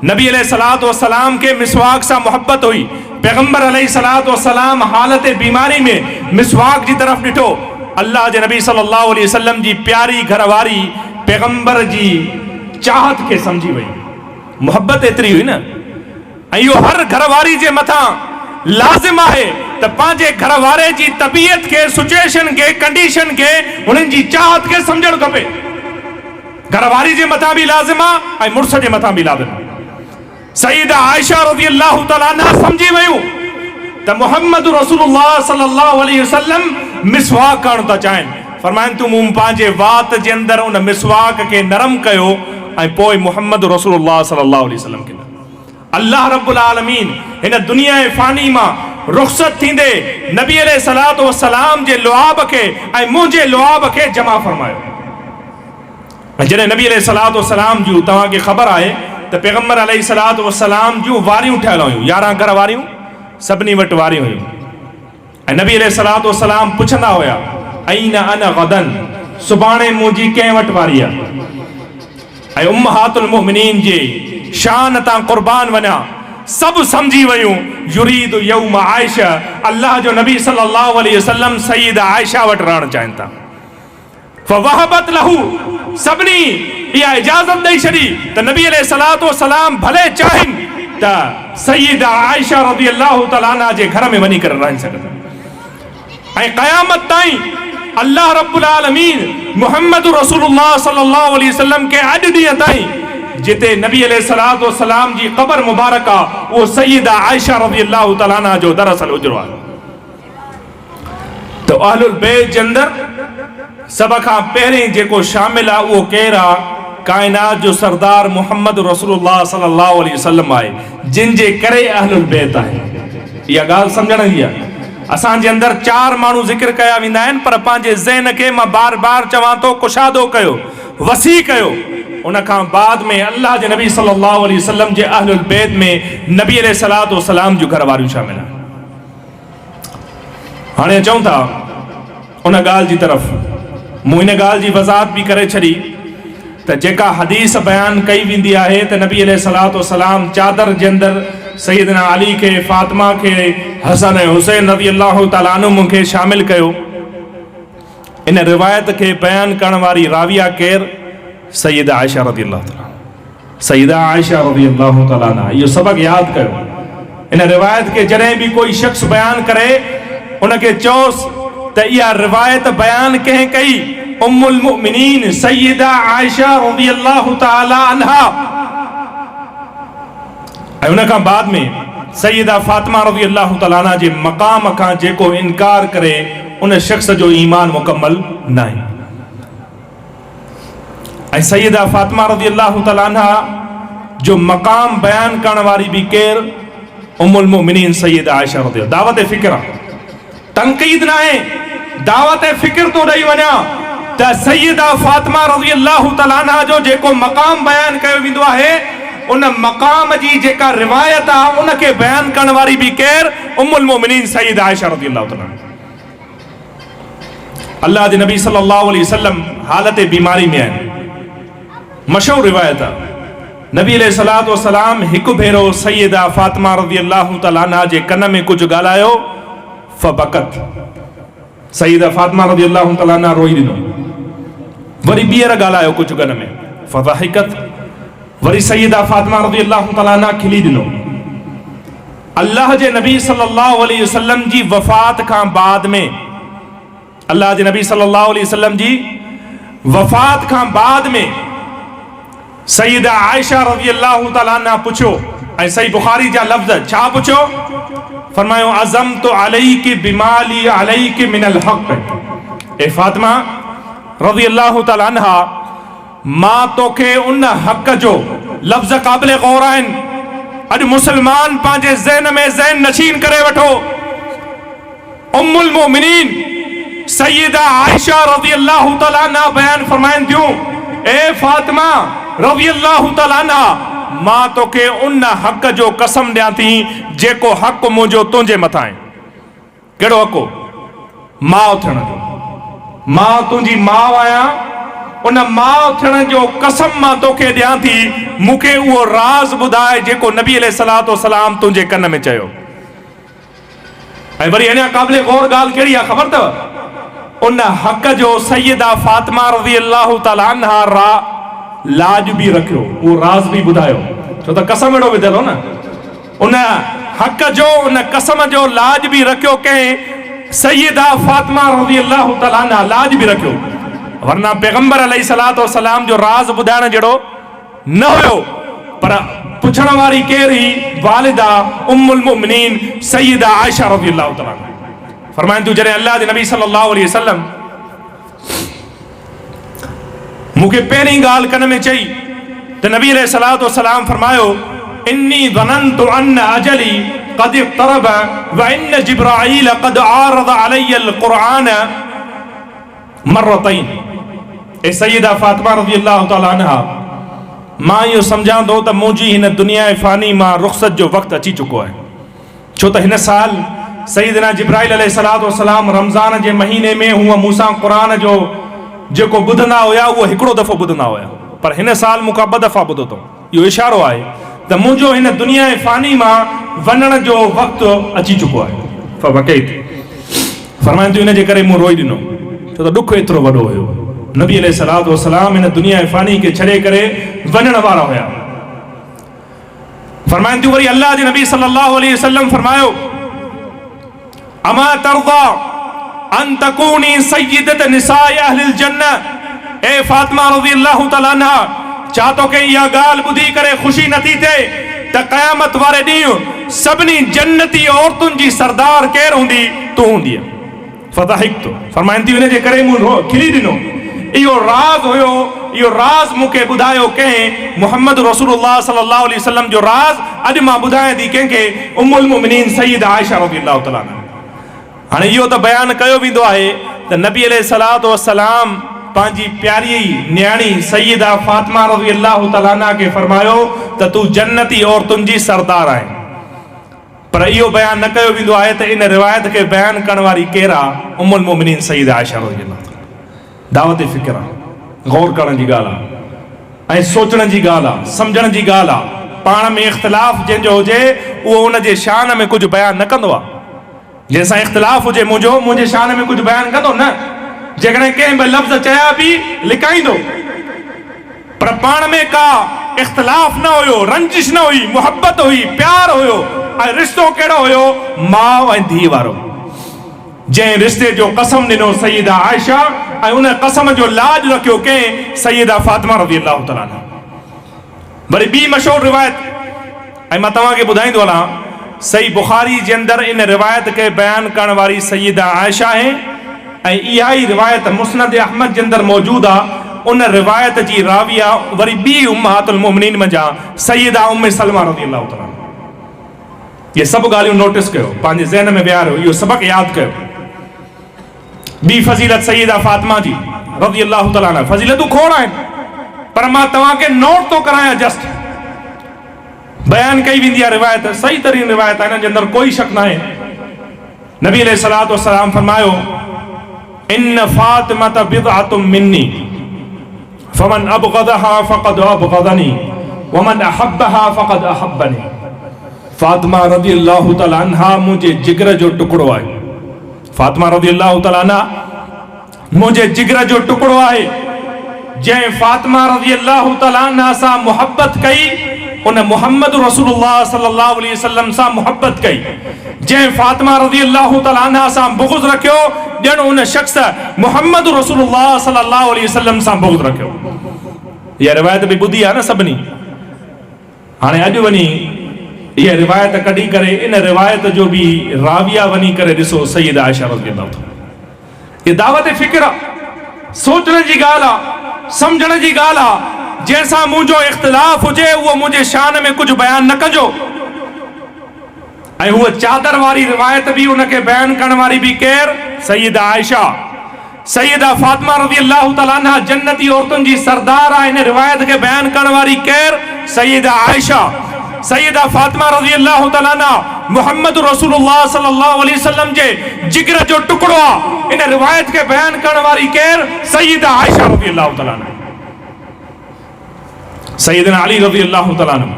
नबी अलैहिस्सलातु वस्सलाम के मिसवाक सां मोहब्बत हुई। पैगम्बर अलैहिस्सलातु वस्सलाम हालत बीमारी में मिसवाक जी तरफ ॾिठो। अल्लाह जे नबी सल्लल्लाहु अलैहि वसल्लम जी प्यारी घरवारी पैगम्बर जी चाहत खे समझी वई, मोहब्बत एतिरी हुई न। ऐं इहो हर घरवारी जे मथां लाज़िम आहे त पंहिंजे घरवारे जी तबीयत खे, सिचुएशन खे, कंडीशन खे, उन्हनि जी चाहत खे सम्झणु खपे। घरवारी जे मथां बि लाज़िम आहे ऐं मुड़ुस जे मथां बि लाज़िम आहे। सैयदा आयशा रज़ियल्लाहु ताला अन्हा समझी वयूं त मुहम्मद रसूलुल्लाह सल्लल्लाहु अलैहि वसल्लम मिसवाक करणु था चाहिनि। फरमाइनि तूं मूं पंहिंजे वात जे अंदरि उन मिसवाक खे नरम कयो ऐं पोइ मुहम्मद रसूलुल्लाह सल्लल्लाहु अलैहि वसल्लम खे। अल्लाह रब्बुल आलमीन हिन दुनिया फ़ानी मां रुख़सत थींदे नबी अलैहिस्सलातु वस्सलाम जे लुआब खे ऐं मुंहिंजे लुआब खे जमा फरमायो। जॾहिं नबी अलैहिस्सलातु वस्सलाम जूं तव्हांखे ख़बर आहे त पैगम्बर अलैहिस्सलातु वस्सलाम जूं वारियूं ठहियल हुयूं, 11 घर वारियूं सभिनी वटि वारियूं हुयूं। ऐं नबी अलैहिस्सलातु वस्सलाम पुछंदा हुया अईन अना गदन, सुभाणे मुंहिंजी कंहिं वटि वारी आहे। ऐं उम्महातुल मुमिनीन जे शान तां क़ुर्बान वञा, सभु सम्झी वयूं युरीद यौम आयशा, अल्लाह जो नबी सल्लल्लाहु अलैहि वसल्लम सईदा आयशा वटि रहणु चाहिनि था। फवहबत लहू, सभिनी इहा इजाज़त ॾेई छॾी त नबी अलैहिस्सलातु वस्सलाम भले चाहिनि त सईदा आयशा रज़ियल्लाहु तआला अन्हा जे घर में वञी करे रही सघनि। ऐं क़यामत ताईं अल्लाह रब्बुल आलमीन मुहम्मद रसूलुल्लाह सल्लल्लाहु अलैहि वसल्लम के अॼु ॾींहं ताईं जिते नबी अलैहिस्सलातु वस्सलाम जी क़बर मुबारक आहे उहो सईदा आयशा रज़ियल्लाहु तआला अन्हा जो दरअसल उजरो आहे। त अहलुल बैत जे अंदरि सभ खां पहिरीं जेको शामिल आहे उहो केरु आहे? काइनात जो सरदार मुहम्मद रसूलुल्लाह सल्लल्लाहु अलैहि वसल्लम आहे, जिन जे करे अहलुल बैत आहे। इहा ॻाल्हि सम्झण जी आहे। असांजे अंदरि 4 माण्हू ज़िक्र कया वेंदा आहिनि, पर पंहिंजे ज़हन खे मां बार बार चवां थो कुशादो कयो, वसी कयो। उन खां बाद में अल्लाह जे नबी सल्लल्लाहु अलैहि वसल्लम जे अहलुल बैत में नबी अलैहिस्सलातु वस्सलाम जूं घर वारियूं शामिल आहिनि। हाणे अचूं था उन ॻाल्हि जी तरफ़। मूं इन ॻाल्हि जी वज़ाहत बि करे छॾी त जेका हदीस बयानु कई वेंदी आहे त नबी अलैहिस्सलातु वस्सलाम चादर जे अंदरि सैयदना अली खे, फातिमा खे, हसन ऐं हुसैन रज़ियल्लाहु तआला अन्हुम खे शामिल कयो। इन रिवायत खे बयानु करण वारी राविया केरु? सैयदा आयशा रज़ियल्लाहु तआला। सैयदा आयशा रज़ियल्लाहु तआला अन्हा। इहो सबक़ यादि कयो। इन रिवायत खे जॾहिं बि कोई शख़्स बयानु करे उनखे चओसि त इहा रिवायत बयानु कंहिं कई? उम्मुल मुमिनीन सैयदा आयशा रज़ियल्लाहु तआला अन्हा। ऐं उन खां बाद में सैयदा फातिमा रज़ियल्लाहु तआला अन्हा जे मक़ाम खां जेको इनकार करे उन शख़्स जो ईमान मुकम्मल न आहे। ऐं सैयदा फातिमा रज़ियल्लाहु तआला अन्हा जो मक़ाम बयानु करण वारी बि केरु? उम्मुल मुमिनीन सैयदा आयशा रज़ियल्लाहु। दावत फ़िक्र आहे, तनक़ीद न आहे, दावत फ़िक्र तो ॾेई वञा त सैयदा फातिमा रज़ियल्लाहु तआला अन्हा जो जेको मक़ाम बयानु कयो वेंदो आहे उन मक़ाम जी जेका रिवायत आहे उनखे बयानु करण वारी बि केरु? उम्मुल मुमिनीन सैयदा आयशा रज़ियल्लाहु तआला। अल्लाह जे नबी सल्लल्लाहु अलैहि वसल्लम हालत बीमारी में आहिनि। मशहूर रिवायत आहे नबी अलैहिस्सलातु वस्सलाम हिकु भेरो सैयदा फातिमा रज़ियल्लाहु तआला अन्हा जे कन में कुझु ॻाल्हायो, फबकत। सैयदा फातिमा रज़ियल्लाहु तआला अन्हा रोई ॾिनो। वरी ॿीहर ॻाल्हायो कुझु कन में, फज़हिकत। वरी सैयदा फातिमा रज़ियल्लाहु तआला अन्हा खिली ॾिनो। अल्लाह जे नबी सल्लल्लाहु अलैहि वसल्लम जी वफ़ात खां बाद में, अल्लाह जे नबी सल्लल्लाहु अलैहि वसल्लम जी वफ़ात खां बाद में सैयदा आयशा रज़ियल्लाहु तआला अन्हा पुछो, ऐं सही बुखारी जा लफ़्ज़ छा पुछो? फरमायो अज़मतु अलैकि बिमाली अलैकि मिनल हक़। ए फातिमा रज़ियल्लाहु तआला अन्हा, मां तोखे उन हक़ जो, लफ़्ज़ क़ाबिल गौर आहिनि। अॼु मुस्लमान पंहिंजे ज़हन में ज़हन नशीन करे वठो। उम्मुल मोमिनीन सैयदा आयशा रज़ियल्लाहु तआला अन्हा बयान फरमाइनि थियूं, ए फातिमा रज़ियल्लाहु तआला अन्हा, मां तोखे उन हक़ जो कसम ॾियां थी जेको हक़ मुंहिंजो तुंहिंजे मथां आहे। कहिड़ो हक़? माउ थियण जो। मां तुंहिंजी माउ आहियां, उन माउ थियण जो कसम मां तोखे ॾियां थी, मूंखे उहो राज़ ॿुधाए जेको नबी अलैहिस्सलातु वस्सलाम तुंहिंजे कन में चयो। ऐं वरी अञा क़ाबिल गौर ॻाल्हि कहिड़ी आहे ख़बर अथव? उन हक़ जो सैयदा फातिमा रज़ियल्लाहु तआला अन्हा लाज बि रखियो, उहो राज़ बि ॿुधायो, छो त कसम अहिड़ो विधियलु हो न। उन हक़ जो, उन कसम जो लाज बि रखियो कंहिं? सैयदा फातिमा रज़ियल्लाहु तआला अन्हा लाज बि रखियो। वरना पैगंबर अलैहिस्सलातु वस्सलाम जो राज़ ॿुधाइण जहिड़ो न हुयो। पर पुछण वारी केरु हुई? वालिदा उम्मुल मुमिनीन सैयदा आयशा रज़ियल्लाहु तआला अन्हा। फरमाइनि थियूं जॾहिं अल्लाह जे नबी सल्लल्लाहु अलैहि वसल्लम मूंखे पहिरीं ॻाल्हि कन में चई त नबी अलैहिस्सलातु वस्सलाम फरमायो, इन्नी ज़नंतु अन्न अजली क़द इक़्तरब व इन्न जिब्राईल क़द आरद अलैयल क़ुरआन मर्रतैन। ए सैयदा फातिमा रज़ी अल्लाह तआला अन्हा, मां इहो सम्झां थो त मुंहिंजी हिन दुनिया फ़ानी मां रुख़्सत जो वक़्तु अची चुको आहे। छो त हिन साल सैयदना जिब्राइल अलैहिस्सलातु वस्सलाम रमज़ान जे महीने में हूअ मूंसां क़ुरान जो जेको ॿुधंदा हुया उहो हिकिड़ो दफ़ो ॿुधंदा हुया, पर हिन साल मूंखां 2 दफ़ा ॿुधो अथऊं। इहो इशारो आहे त मुंहिंजो हिन दुनिया फ़ानी मां वञण जो वक़्तु अची चुको आहे। फरमाइनि थियूं इन जे करे मूं रोई ॾिनो, छो त ॾुख एतिरो वॾो हुयो। नबी अलैहिस्सलातु वस्सलाम हिन दुनिया फ़ानी खे छॾे करे वञण वारा हुया। फरमाइनि थियूं वरी अल्लाह जे नबी सल्लल्लाहु अलैहि वसल्लम फरमायो, अमा तर्दा अन तकूनी सय्यदत निसाए अहलिल जन्नह। ए फातिमा रज़ी अल्लाह तआला अन्हा, छा तोखे इहा ॻाल्हि ॿुधी करे ख़ुशी नथी थिए त क़यामत वारे ॾींहुं सभिनी जन्नती औरतुनि जी सरदार केरु हूंदी? तूं हूंदीअ। फदहिक्तु, फरमाइनि थियूं इन जे करे मूं खिली ॾिनो। इहो राज़ हुयो, इहो राज़ मूंखे ॿुधायो कंहिं, मुहम्मद रसूलुल्लाह सल्लल्लाहु अलैहि वसल्लम जो राज़ अॼु मां ॿुधायां थी कंहिंखे, उम्मुल मोमिनीन सय्यदा आयशा रज़ियल्लाहु तआला अन्हा। हाणे इहो त बयानु कयो वेंदो आहे त नबी अलैहिस्सलातु वस्सलाम पंहिंजी प्यारी न्याणी सय्यदा फातिमा रज़ियल्लाहु तआला अन्हा खे फरमायो त तूं जन्नती औरतुनि जी सरदार आहे, पर इहो बयानु न कयो वेंदो आहे त इन रिवायत खे बयानु करण वारी केरु आहे? उम्मुल मोमिनीन सय्यदा आयशा रज़ियल्लाहु तआला। दावत फ़िक्र आहे, गौर करण जी ॻाल्हि आहे ऐं सोचण जी ॻाल्हि आहे, सम्झण जी ॻाल्हि आहे। पाण में इख़्तिलाफ़ जंहिंजो हुजे उहो उन जे शान में कुझु बयानु न कंदो आहे। जंहिंसां इख़्तिलाफ़ हुजे मुंहिंजे शान में कुझु बयानु कंदो न, जेकॾहिं कंहिं बि लफ़्ज़ चया बि लिकाईंदो, पर पाण में का इख़्तिलाफ़ न हुयो, रंजिश न हुई, मुहबत हुई, प्यार हुयो। ऐं रिश्तो कहिड़ो हुयो? माउ ऐं धीउ वारो। जंहिं रिश्ते जो कसम ॾिनो सय्यदा आयशा, ऐं उन कसम जो लाज रखियो कंहिं? सय्यदा फातिमा रज़ियल्लाहु तआला अन्हा। वरी ॿी मशहूर रिवायत, ऐं मां तव्हांखे ॿुधाईंदो हलां, सही बुखारी जे अंदरि इन रिवायत खे बयानु करण वारी सय्यदा आयशा आहे, ऐं इहा ई रिवायत मुस्नद अहमद जे अंदरि मौजूदु आहे। उन रिवायत जी राविया वरी ॿी उम्महातुल मोमिनीन मंझां सय्यदा उम्मे सलमा रज़ियल्लाहु तआला। ये सभु ॻाल्हियूं नोटिस कयो, पंहिंजे ज़हन में विहारियो, इहो सबक़ यादि कयो। ॿी फज़ीलत सय्यदा फातिमा जी रज़ियल्लाहु तआला अन्हा। फज़ीलतूं खोड़ आहिनि, पर मां तव्हांखे नोट थो करायां, जस्ट बयानु कई वेंदी आहे रिवायत, सही तरीन रिवायत आहे, हिन जे अंदरि कोई शक न आहे। नबी अलैहिस्सलातु वस्सलाम फरमायो, इन फातिमत बिदअतुम मिन्नी फमन अबग़दहा फ़क़द अबग़दनी वमन अहब्बहा फ़क़द अहब्बनी। फातिमा रज़ियल्लाहु तआला अन्हा मुंहिंजे जिगर जो टुकड़ो आहे। फातिमा रज़ियल्लाहु तआला अन्हा मुंहिंजे जिगर जो टुकड़ो आहे। जंहिं फातिमा रज़ियल्लाहु तआला अन्हा सां मुहबत कई, उन मुहम्मद रसूलुल्लाह सल्लल्लाहु अलैहि वसल्लम सां मुहबत कई। जंहिं फातिमा रज़ियल्लाहु तआला अन्हा सां बुग़्ज़ रखियो, ॼण उन शख़्स मुहम्मद रसूलुल्लाह सल्लल्लाहु अलैहि वसल्लम सां बुग़्ज़ रखियो। इहा रिवायत बि ॿुधी आहे न सभिनी। हाणे अॼु वञी इहा रिवायत कढी करे इन रिवायत जो बि राविया वञी करे ॾिसो सय्यदा आयशा रज़ियल्लाहु तआला। इहा दावत फ़िक्र आहे, सोचण जी ॻाल्हि आहे, सम्झण जी ॻाल्हि आहे। जंहिंसां मुंहिंजो इख़्तिलाफ़ हुजे उहो मुंहिंजे शान में कुझु बयानु न कजो। ऐं उहा चादर वारी रिवायत बि उनखे बयानु करण वारी बि केरु? सय्यदा आयशा। सय्यदा फातिमा रज़ियल्लाहु तआला अन्हा जन्नती औरतुनि जी सरदार आहे। इन रिवायत खे बयानु करण वारी केरु? सय्यदा आयशा। सय्यदा फातिमा रज़ियल्लाहु तआला अन्हा मुहम्मद रसूलुल्लाह सल्लल्लाहु अलैहि वसल्लम जे जिगर जो टुकड़ो आहे। इन रिवायत खे बयानु करण वारी केरु? सय्यदा आयशा रज़ियल्लाहु तआला अन्हा। सय्यदना अली रज़ियल्लाहु तआला अन्हु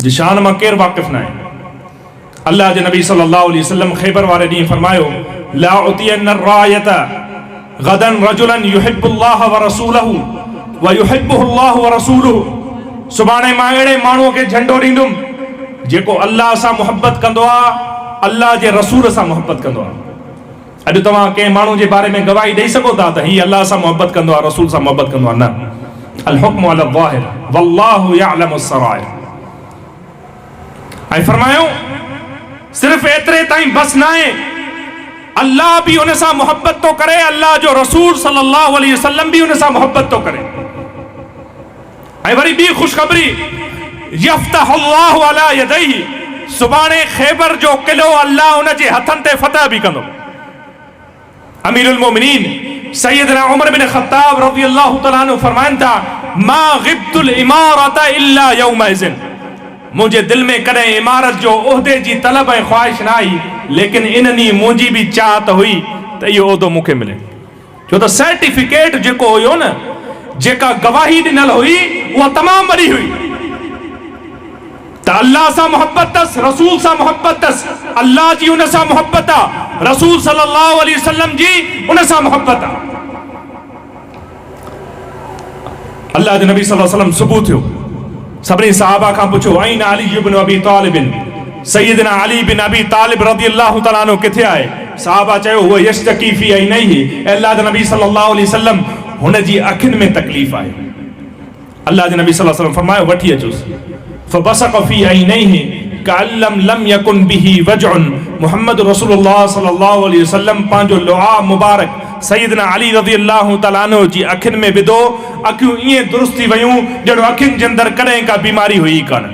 जी शान मां केरु वाक़िफ़ न आहे। अल्लाह जे नबी सल्लल्लाहु अलैहि वसल्लम ख़ैबर वारे ॾींहुं फरमायो, ला उतियन रायत गदन रजुलन युहिब्बुल्लाह व रसूलहु व युहिब्बुहुल्लाह व रसूलुहु। सुभाणे मां अहिड़े माण्हूअ खे झंडो ॾींदुमि जेको अल्लाह सां मुहबत कंदो आहे, अल्लाह जे रसूल सां मुहबत कंदो आहे। अॼु तव्हां कंहिं माण्हू जे बारे में गवाही ॾेई सघो था त हीउ अल्लाह सां मुहबत कंदो आहे, रसूल सां मुहबत कंदो आहे? न। अल हुक्मु अला ज़ाहिर वल्लाहु यअलमु सराइर। ऐं फरमायो सिर्फ़ एतिरे ताईं बस न आहे, अल्लाह भी उन सां मुहब्बत तो करे, अल्लाह जो रसूल सल्लल्लाहु अलैहि वसल्लम भी उन सां मुहब्बत तो करे। ऐं वरी ॿी ख़ुशख़बरी, यफ्तहुल्लाहु अला यदैहि, सुभाणे ख़ैबर जो किलो अल्लाह उन जे हथनि ते फतह भी कंदो। अमीरुल मोमिनीन सैयदना उमर बिन ख़त्ताब रज़ियल्लाहु तआला अन्हु फरमाइन था, मा ग़िब्तुल इमारत इल्ला यौमइज़िन, मुझे दिल में कॾहिं इमारत जो उहदे जी तलब ऐं ख़्वाहिश न आई, लेकिन इन ॾींहुं मुंहिंजी बि चाहत हुई त इहो उहदो मूंखे मिले। छो त सर्टिफिकेट जेको हुयो न, जेका गवाही ॾिनल हुई, उहा तमामु वॾी हुई त अल्लाह सां मोहब्बत अथसि, रसूल सां मोहब्बत अथसि, अल्लाह जी उन सां मोहब्बत आहे, रसूल सल्लल्लाहु अलैहि वसल्लम जी उन सां मोहब्बत आहे। अल्लाह जे नबी सल्लल्लाहु अलैहि वसल्लम सुबुह थियो, सभिनी सहाबा खां पुछो, आइन अली इब्न अबी तालिब, सैयदना अली बिन अबी तालिब रज़ियल्लाहु तआला अन्हु किथे आहे? सहाबा चयो, हुआ यश्तकी फी ऐनैहि, अल्लाह जे नबी सल्लल्लाहु अलैहि वसल्लम हुन जी अखियुनि में तकलीफ़ आहे। अल्लाह जे नबी सल्लल्लाहु अलैहि वसल्लम फरमायो, वठी अचोसि। फबसक़ फी ऐनैहि कअल्लम लम यकुन बिही वजउन, मुहम्मद रसूलुल्लाह सल्लल्लाहु अलैहि वसल्लम पंहिंजो लुआ मुबारक सैयदना अली रज़ियल्लाहु तआला अन्हु जी अखियुनि में विधो, अखियूं ईअं दुरुस्त थी वयूं ॼणो अखियुनि जे अंदरि कॾहिं का बीमारी हुई कान।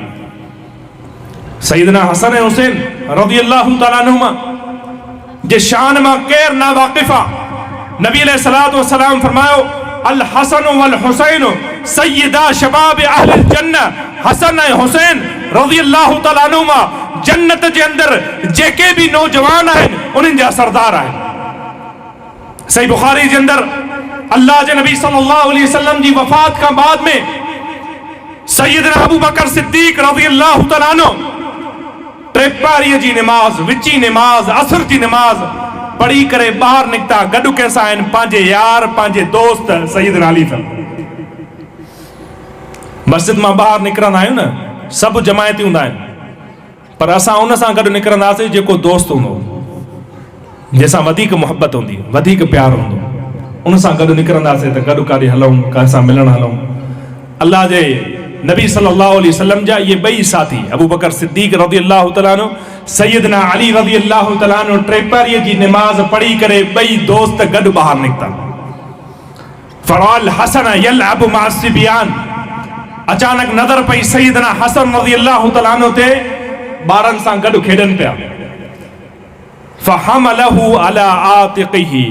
सैयदना हसन ऐं हुसैन रज़ियल्लाहु तआला अन्हुमा जे शान मां केर ना वाक़िफ़ आहे। नबी अलैहिस्सलातु वस्सलाम फरमायो, अल हसन वल हुसैन सय्यदा शबाब अहलिल जन्नह, हसन ऐं हुसैन रज़ियल्लाहु तआला अन्हुमा जन्नत जे अंदरि जेके भी नौजवान आहिनि उन्हनि जा सरदार आहिनि। सही बुखारी जे अंदरि अल्लाह जे नबी सल्लल्लाहु अलैहि वसल्लम जी वफ़ात खां बाद में सैयदना अबू बकर सिद्दीक़ रज़ियल्लाहु तआला अन्हु टेपारीअ जी नमाज, विची नमाज, असर जी नमाज पढ़ी करे ॿाहिरि निकिता, गॾु कंहिंसां आहिनि, पंहिंजे यार, पंहिंजे दोस्त सैयदना अली सां। मस्जिद मां ॿाहिरि निकिरंदा आहियूं न, सभु जमायती हूंदा आहिनि, पर असां उन सां गॾु निकिरंदासीं जेको दोस्त हूंदो, जंहिंसां वधीक मोहब्बत हूंदी, वधीक प्यार हूंदो, उन सां गॾु निकिरंदासीं त गॾु काॾे हलूं, कंहिंसां मिलणु हलूं। अल्लाह जे नबी सल्लल्लाहु अलैहि वसल्लम जा ये ॿई साथी अबू बकर सिद्दीक़ रज़ियल्लाहु तआला अन्हु, सैयदना अली रज़ियल्लाहु तआला अन्हु टेपारीअ जी नमाज पढ़ी करे ॿई दोस्त गॾु ॿाहिरि निकिता। फरअल हसन यलअबु मअ सिबियान, अचानक नज़र पई सैयदना हसन रज़ियल्लाहु तआला अन्हु ते, ॿारनि सां गॾु खेॾनि पिया। फहमलहु अला आतिक़िही,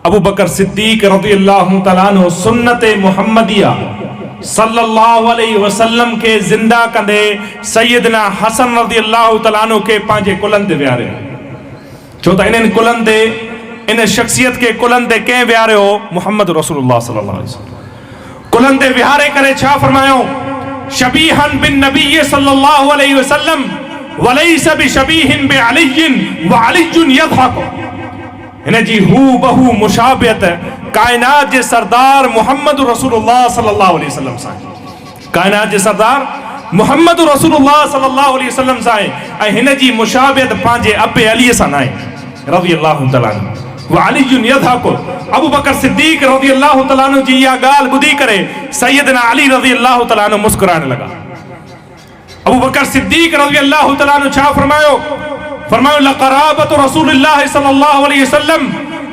अबू बकर सिद्दीक़ रज़ियल्लाहु तआला अन्हु सुन्नत मुहम्मदिया सल्लल्लाहु अलैहि वसल्लम के जिंदा कंदे सैयदना हसन रज़ियल्लाहु तआला अन्हु के पंहिंजे कुलनि ते विहारियो। छो त इन्हनि कुलनि ते, इन शख्सियत के कुलनि ते कंहिं विहारियो? मुहम्मद रसूलुल्लाह सल्लल्लाहु अलैहि वसल्लम। कुलनि ते विहारे करे छा फरमायो? शबीहन बिन नबी सल्लल्लाहु अलैहि वसल्लम वलैस बिशबीहिन बिअलिय्यिन व अलिय्युन यज़हक, हिन जी हू बहु मुशाबियत कायनात जे सरदार मुहम्मद रसूलुल्लाह सल्लल्लाहु अलैहि वसल्लम सां, कायनात जे सरदार मुहम्मद रसूलुल्लाह सल्लल्लाहु अलैहि वसल्लम सां, ऐं हिन जी मुशाबियत पंहिंजे अबे अलीअ सां नाहे रज़ियल्लाहु तआला अन्हु। व अलिय्युन यज़हक, अबू बकर सिद्दीक़ रज़ियल्लाहु तआला अन्हु जी इहा ॻाल्हि ॿुधी करे सैयदना अली रज़ियल्लाहु तआला अन्हु मुस्कुराइण लॻा। अबू बकर सिद्दीक़ रज़ियल्लाहु तआला अन्हु छा फरमायो? फरमायो, लक़राबतु रसूलिल्लाह सल्लल्लाहु अलैहि वसल्लम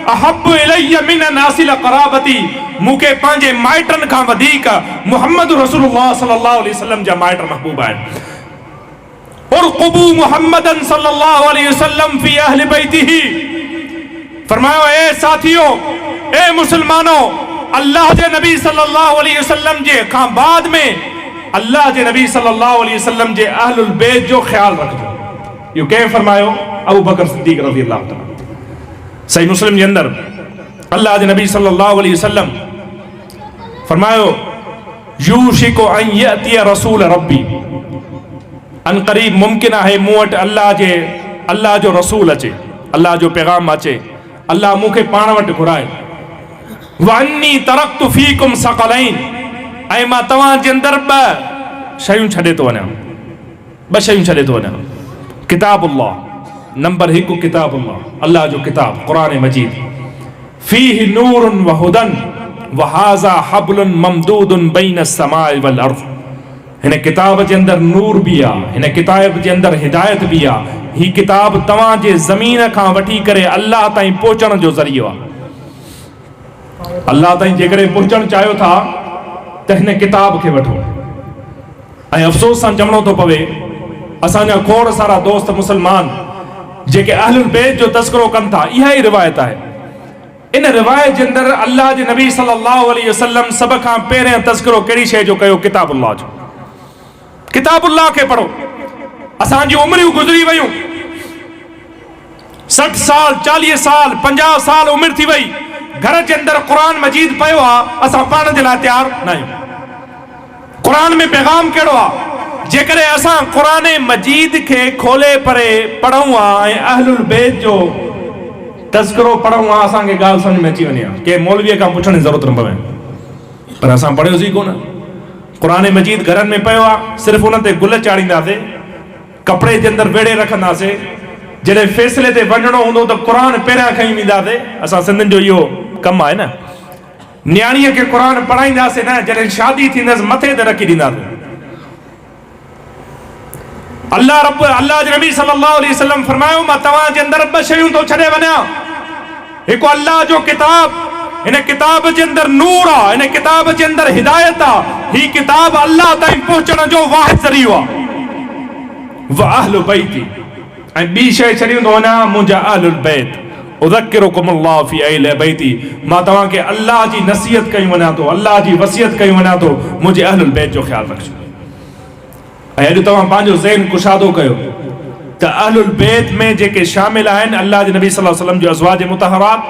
अहब्बु इलैया मिन नासिल क़राबती, मूंखे पंहिंजे माइटनि खां वधीक मुहम्मद रसूलुल्लाह सल्लल्लाहु अलैहि वसल्लम जा माइट महबूब आहिनि। उरक़ुबू मुहम्मदन सल्लल्लाहु अलैहि वसल्लम फी अहलि बैतिही, फरमायो, ए साथियों, ए मुसलमानों, अल्लाह जे नबी सल्लल्लाहु अलैहि वसल्लम जे खां बाद में अल्लाह जे नबी सल्लल्लाहु अलैहि वसल्लम जे अहलुल बैत जो ख्याल रखजो। यो कंहिं फरमायो? अबू बकर सिद्दीक़ रज़ियल्लाहु तआला। सही मुस्लिम जे अंदर अल्लाह जे नबी सल्लल्लाहु अलैहि वसल्लम फरमायो, यूशिकु अन यअतिय रसूल रब्बी, अन क़रीब मुमकिन आहे मूं वटि अल्लाह जो रसूल अचे, अल्लाह जो पैगाम अचे, अल्लाह मूंखे पाण वटि घुराए। व अन्नी तरक्तु फीकुम सकलैन, ऐं मां तव्हां जे अंदरि ॿ शयूं छॾे थो वञा, ॿ शयूं छॾे थो वञा। किताबुल्लाह, नंबर 1 किताबुल्लाह, अल्लाह जो किताब क़ुरान मजीद, फीहि नूरुन व हुदन व हाज़ा हब्लुन ममदूदुन बैन अस्समाइ वल अर्ज़, हिन किताब जे अंदरि नूर भी आहे, हिन किताब जे अंदरि हिदायत भी आहे। ही किताब तव्हां जे ज़मीन खां वठी करे अल्लाह ताईं पहुचण जो ज़रियो आहे। अल्लाह ताईं जेकॾहिं पहुचणु चाहियो था त हिन किताब खे वठो। ऐं अफ़सोस सां चवणो थो पवे, असांजा खोड़ सारा दोस्त मुसलमान जेके अहलुल बैत जो तज़किरो कनि था, इहा ई रिवायत आहे, इन रिवायत जे अंदर अल्लाह जे नबी सल्लल्लाहु अलैहि वसल्लम सब खां पहिरियों तज़किरो कहिड़ी शइ जो कयो? किताबुल्लाह जो। किताबुल्लाह खे पढ़ो। असांजी उमिरियूं गुज़री वयूं, 60 साल 40 साल 50 साल उमिरि थी वई, घर जे अंदर क़ुरान मजीद पियो आहे, असां पढ़ण जे लाइ तयार न आहियूं। क़ुरान में पैगाम कहिड़ो आहे? जेकॾहिं असां क़ुरान मजीद खे खोले परे पढ़ूं आहे ऐं अहलुल बैत जो तज़किरो पढ़ूं आहे, असांखे ॻाल्हि सम्झ में अची वञे आहे, कंहिं मौलवीअ खां पुछण जी ज़रूरत न पवे, पर असां पढ़ियोसीं कोन। क़ुरान मजीद घरनि में पियो आहे, सिर्फ़ु उन ते गुल चाढ़ींदासीं, कपिड़े जे अंदरि वेड़े रखंदासीं। जॾहिं फ़ैसिले ते वञिणो हूंदो त क़ुरान पहिरियां खणी वेंदासीं। असां सिंधियुनि जो इहो कमु आहे न। न्याणीअ खे क़ुरान पढ़ाईंदासीं न, जॾहिं शादी थींदसि मथे ते रखी ॾींदासीं। अल्लाह जे नबी सल्लल्लाहु अलैहि वसल्लम फरमायो, मां तव्हांजे अंदरि 2 शयूं थो छॾे वञा। हिकु अल्लाह जो किताब, इन किताब जे अंदरि नूर आहे, इन किताब जे अंदरि हिदायत आहे। ही किताब अल्लाह ताईं पहुचण जो वाहिद ज़रियो आहे। व अहलु बैती, ऐं ॿी शइ छॾींदो थो वञा, मुंहिंजा अहलुल बैत। उज़क्किरुकुमुल्लाह फी अहलि बैती, मां तव्हांखे अल्लाह जी नसीहत कई वञा थो, अल्लाह जी वसियत कई वञा थो, मुंहिंजे अहलुल बैत जो ख़्यालु रखिजो। ऐं अॼु तव्हां पंहिंजो ज़हन कुशादो कयो त अहलुल बैत में जेके शामिल आहिनि अल्लाह जे नबी सल्लल्लाहु अलैहि वसल्लम जो अज़वाज मुतहरात,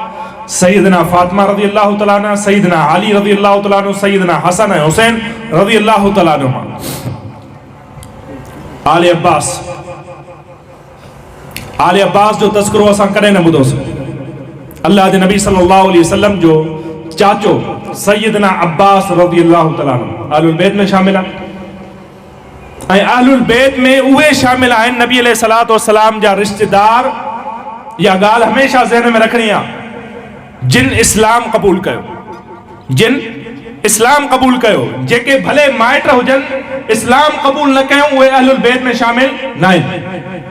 सैयदना फातिमा रज़ी अल्लाह तआला अन्हा, सैयदना अली रज़ी अल्लाह तआला अन्हु, सैयदना हसन ऐं हुसैन रज़ी अल्लाह तआला अन्हुमा, आले अब्बास जो तज़किरो असां कॾहिं न ॿुधोसीं। अल्लाह जे नबी सल्लल्लाहु अलैहि वसल्लम जो चाचो सैयदना अब्बास रज़ी अल्लाह तआला अन्हु अहलुल बैत में शामिल आहे। ऐं अहलुल बैत में उहे शामिल आहिनि नबी अलैहिस्सलातु वस्सलाम जा रिश्तेदार। इहा ॻाल्हि हमेशह ज़हन में रखणी आहे। जिन इस्लाम क़बूल कयो, जिन इस्लाम क़बूल कयो, जेके भले माइट हुजनि, इस्लाम क़बूल न कयूं, उहे अहलुल बैत में शामिल न आहिनि।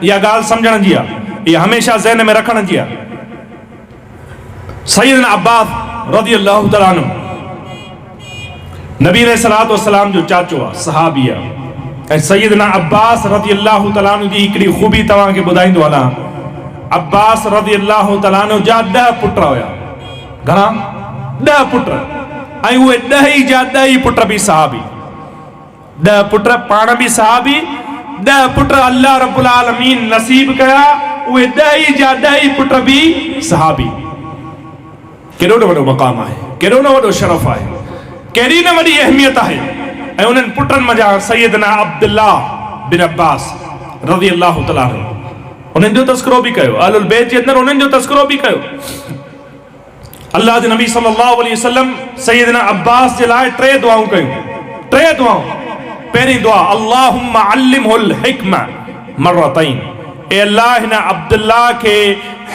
इहा ॻाल्हि सम्झण जी आहे, इहा हमेशह ज़हन में रखण जी आहे। सैयदना अब्बास रज़ी अल्लाह तआला अन्हु नबी अलैहिस्सलातु वस्सलाम जो चाचो आहे, सहाबी आहे। ऐं सैयदना अब्बास रज़ी अल्लाह तआला अन्हु जी हिकिड़ी ख़ूबी तव्हांखे ॿुधाईंदो हलां। अब्बास रज़ी अल्लाह तआला अन्हु जा 10 पुट हुया। घणा? 10 पुट। ऐं उहे 10 जा 10 पुट बि सहाबी। 10 पुट पाण बि सहाबी, 10 पुट अल्लाह रब्बुल आलमीन नसीब कया, उहे 10 जा 10 पुट बि सहाबी। केॾो न वॾो मक़ाम आहे, केॾो न वॾो शरफ़ आहे, कहिड़ी न वॾी अहमियत आहे। ऐं उन्हनि पुटनि मज़ा सैयदना अब्दुल्लाह बिन अब्बास रज़ी अल्लाह तआला अन्हु, उन्हनि जो तज़किरो बि कयो। अहलुल बैत जे अंदरि उन्हनि जो तज़किरो बि कयो। अल्लाह जे नबी सल्लल्लाहु अलैहि वसल्लम सैयदना अब्बास जे लाइ 3 दुआऊं कयूं। 3 दुआऊं। पहिरीं दुआ, अल्लाहुम्मा अल्लिमहुल हिक्मा मर्रतैन, ए अल्लाह हिन अब्दुल्लाह खे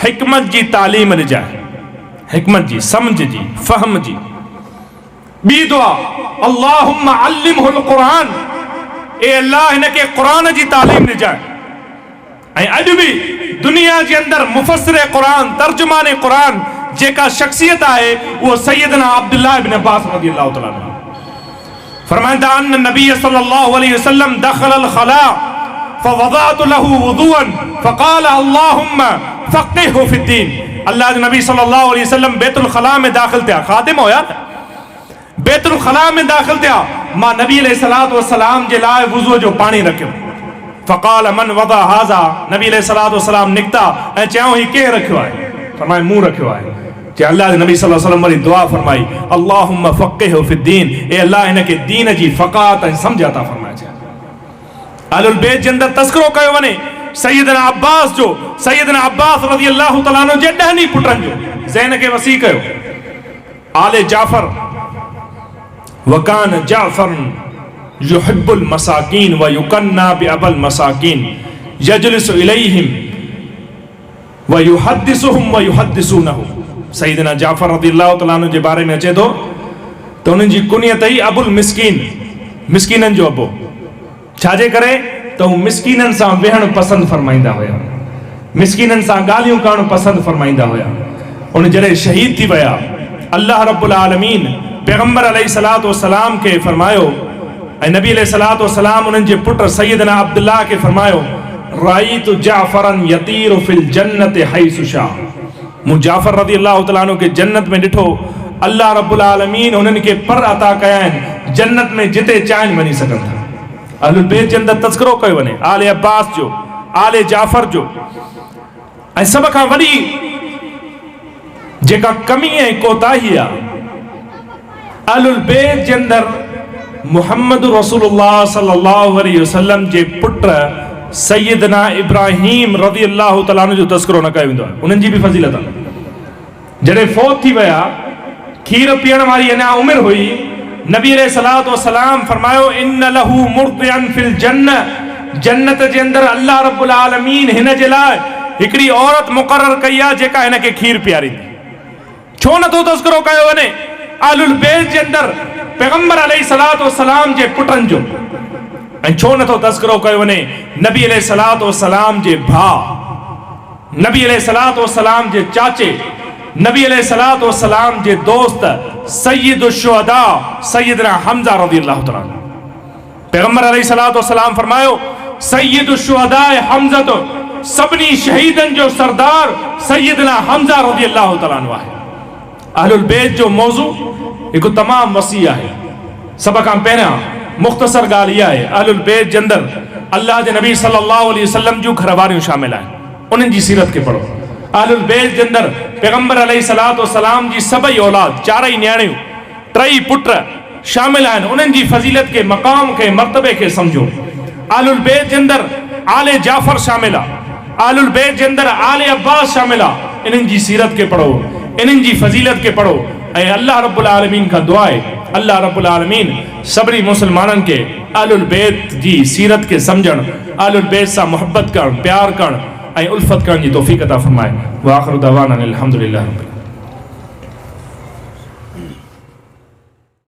हिकमत जी तालीम ॾिजाए, हिकमत जी, समझ जी, फहम जी। ॿी दुआ, अल्लाहुम्मा अल्लिमहुल क़ुरान, ए अल्लाह हिन खे क़ुरान जी तालीम ॾिजाए। ऐं अॼु बि दुनिया जे अंदरि मुफ़स्सिर क़ुरान, तर्जुमान क़ुरान जेका शख़्सियत आहे, उहो सैयदना अब्दुल्लाह बिन अब्बास रज़ी अल्लाह तआला अन्हु। फरमाइंदा अन नबी सल्लल्लाहु अलैहि वसल्लम दख़लल ख़ला फवज़अतु लहू वुज़ूअन फ़क़ाल अल्लाहुम्मा फ़क़्हिहु फ़िद्दीन। अल्लाह जे नबी सल्लल्लाहु अलैहि वसल्लम बैतुल ख़ला में दाख़िल थिया, ख़ादिम हुया, बैतुल ख़ला में दाख़िल थिया। मां नबी अलैहिस्सलातु वस्सलाम जे लाइ वुज़ू जो पाणी रखियो। फ़क़ाल मन वदा हाज़ा, नबी अलैहिस्सलातु वस्सलाम निकिता ऐं चयूं ही कंहिं रखियो आहे? फरमाए मूं रखियो आहे। चए अल्लाह जे नबी सल्लल्लाहु अलैहि वसल्लम वरी दुआ फरमाई, अल्लाहुम्मा फ़क़्हिहु फ़िद्दीन, ए अल्लाह हिन खे दीन जी फ़क़ाहत ऐं सम्झ अता फरमाए। अहलुल बैत जे अंदरि तज़किरो कयो वञे सैयदना अब्बास जो, सैयदना अब्बास रज़ी अल्लाह तआला अन्हु जे 10 पुटनि जो। ज़हन खे वसी कयो। आले जाफ़र, वकान जाफ़र युहिब्बुल मसाकीन व युकन्ना बिअबल मसाकीन यजलिसु इलैहिम व युहद्दिसुहुम व युहद्दिसूनहु। सैयदना जाफ़र रज़ियल्लाहु तआला अन्हु जे बारे में अचे थो त उन्हनि जी कुनियत ई अबुल मिस्कीन, मिस्कीननि जो अबो। छाजे करे त हू मिस्कीननि सां वेहणु पसंदि फरमाईंदा हुया, मिस्कीननि सां ॻाल्हियूं करणु पसंदि फरमाईंदा हुया। उन जॾहिं शहीद थी विया, अल्लाह रब्बुल आलमीन पैगंबर अलैहिस्सलातु वस्सलाम खे फरमायो ऐं नबी अलैहिस्सलातु वस्सलाम उन्हनि जे पुट सैयदना अब्दुल्लाह खे फरमायो, राईतु जाफ़रन यतीरु फिल जन्नति हैसु शा। मूं जाफ़र रज़ी अल्लाह तआला अन्हु के जन्नत में ॾिठो, अल्लाह रब्बुल आलमीन उन्हनि खे पर अता कया आहिनि, जन्नत में जिते चाहिनि वञी सघनि था। अहलुल बैत जे अंदरि तज़किरो कयो वञे आले अब्बास जो, आले जाफ़र जो। ऐं सभ खां वॾी जेका कमी ऐं कोताही आहे, अहलुल बैत जे अंदरि मुहम्मद रसूलुल्लाह सल्लल्लाहु अलैहि वसल्लम जे पुट सैयदना इब्राहीम रज़ी अल्लाह तआला अन्हु जो तज़किरो न कयो वेंदो आहे। उन्हनि जी बि फज़ीलत आहे। जॾहिं फ़ौत थी विया, खीर पीअण वारी अञा उमिरि हुई, नबी अलैहिस्सलातु वस्सलाम फरमायो इन्न लहू मुर्दिअन फिल जन्नह, जन्नत जे अंदरि अल्लाह रब्बुल आलमीन हिन जे लाइ हिकिड़ी औरत मुक़रर कई आहे जेका हिन खे खीर पीआरींदी। छो नथो तज़किरो कयो वञे अहलुल बैत जे अंदरि पैगंबर अलैहिस्सलातु वस्सलाम जे पुटनि जो? ऐं छो नथो तज़किरो कयो वञे नबी अलैहिस्सलातु वस्सलाम जे भाउ, नबी अलैहिस्सलातु वस्सलाम जे चाचे, नबी अलैहिस्सलातु वस्सलाम जे दोस्त सय्यदुश शुहदा सैयदना हमजा रज़ियल्लाहु तआला अन्हु? पैगंबर अलैहिस्सलातु वस्सलाम फरमायो सय्यदुश शुहदा हमजा, तो सभिनी शहीदनि जो सरदार सैयदना हमजा रज़ियल्लाहु तआला अन्हु आहे। अहलुल बैत जो मौज़ू हिकु तमामु वसी आहे। सभ खां पहिरियां मुख़्तसर ॻाल्हि इहा आहे, अहलुल बैत जे अंदरि अल्लाह जे नबी सल्लल्लाहु अलैहि वसल्लम जूं घरवारियूं शामिल आहिनि, उन्हनि जी सीरत खे पढ़ो। अहलुल बैत जे अंदरि पैगंबर अलैहिस्सलातु वस्सलाम जी सभई औलाद, चारई न्याणियूं, टई पुट शामिल आहिनि, उन्हनि जी फज़ीलत खे, मक़ाम खे, मर्तबे खे सम्झो। अहलुल बैत जे अंदरि आले जाफ़र शामिल आहे, अहलुल बैत जे अंदरि आले अब्बास शामिल आहे। इन्हनि जी सीरत खे पढ़ो, इन्हनि जी फज़ीलत खे पढ़ो। ऐं अल्लाह रब्बुल आलमीन खां दुआ आहे, अल्लाह रब्बुल आलमीन सभिनी मुस्लमाननि खे अहलुल बैत जी सीरत खे सम्झणु, अहलुल बैत सां मुहबत करणु, प्यार करणु ऐं उल्फत करण जी तौफ़ीक़ अता फ़रमाए। व आख़िरु दअवाना अनिल हम्दुलिल्लाहि।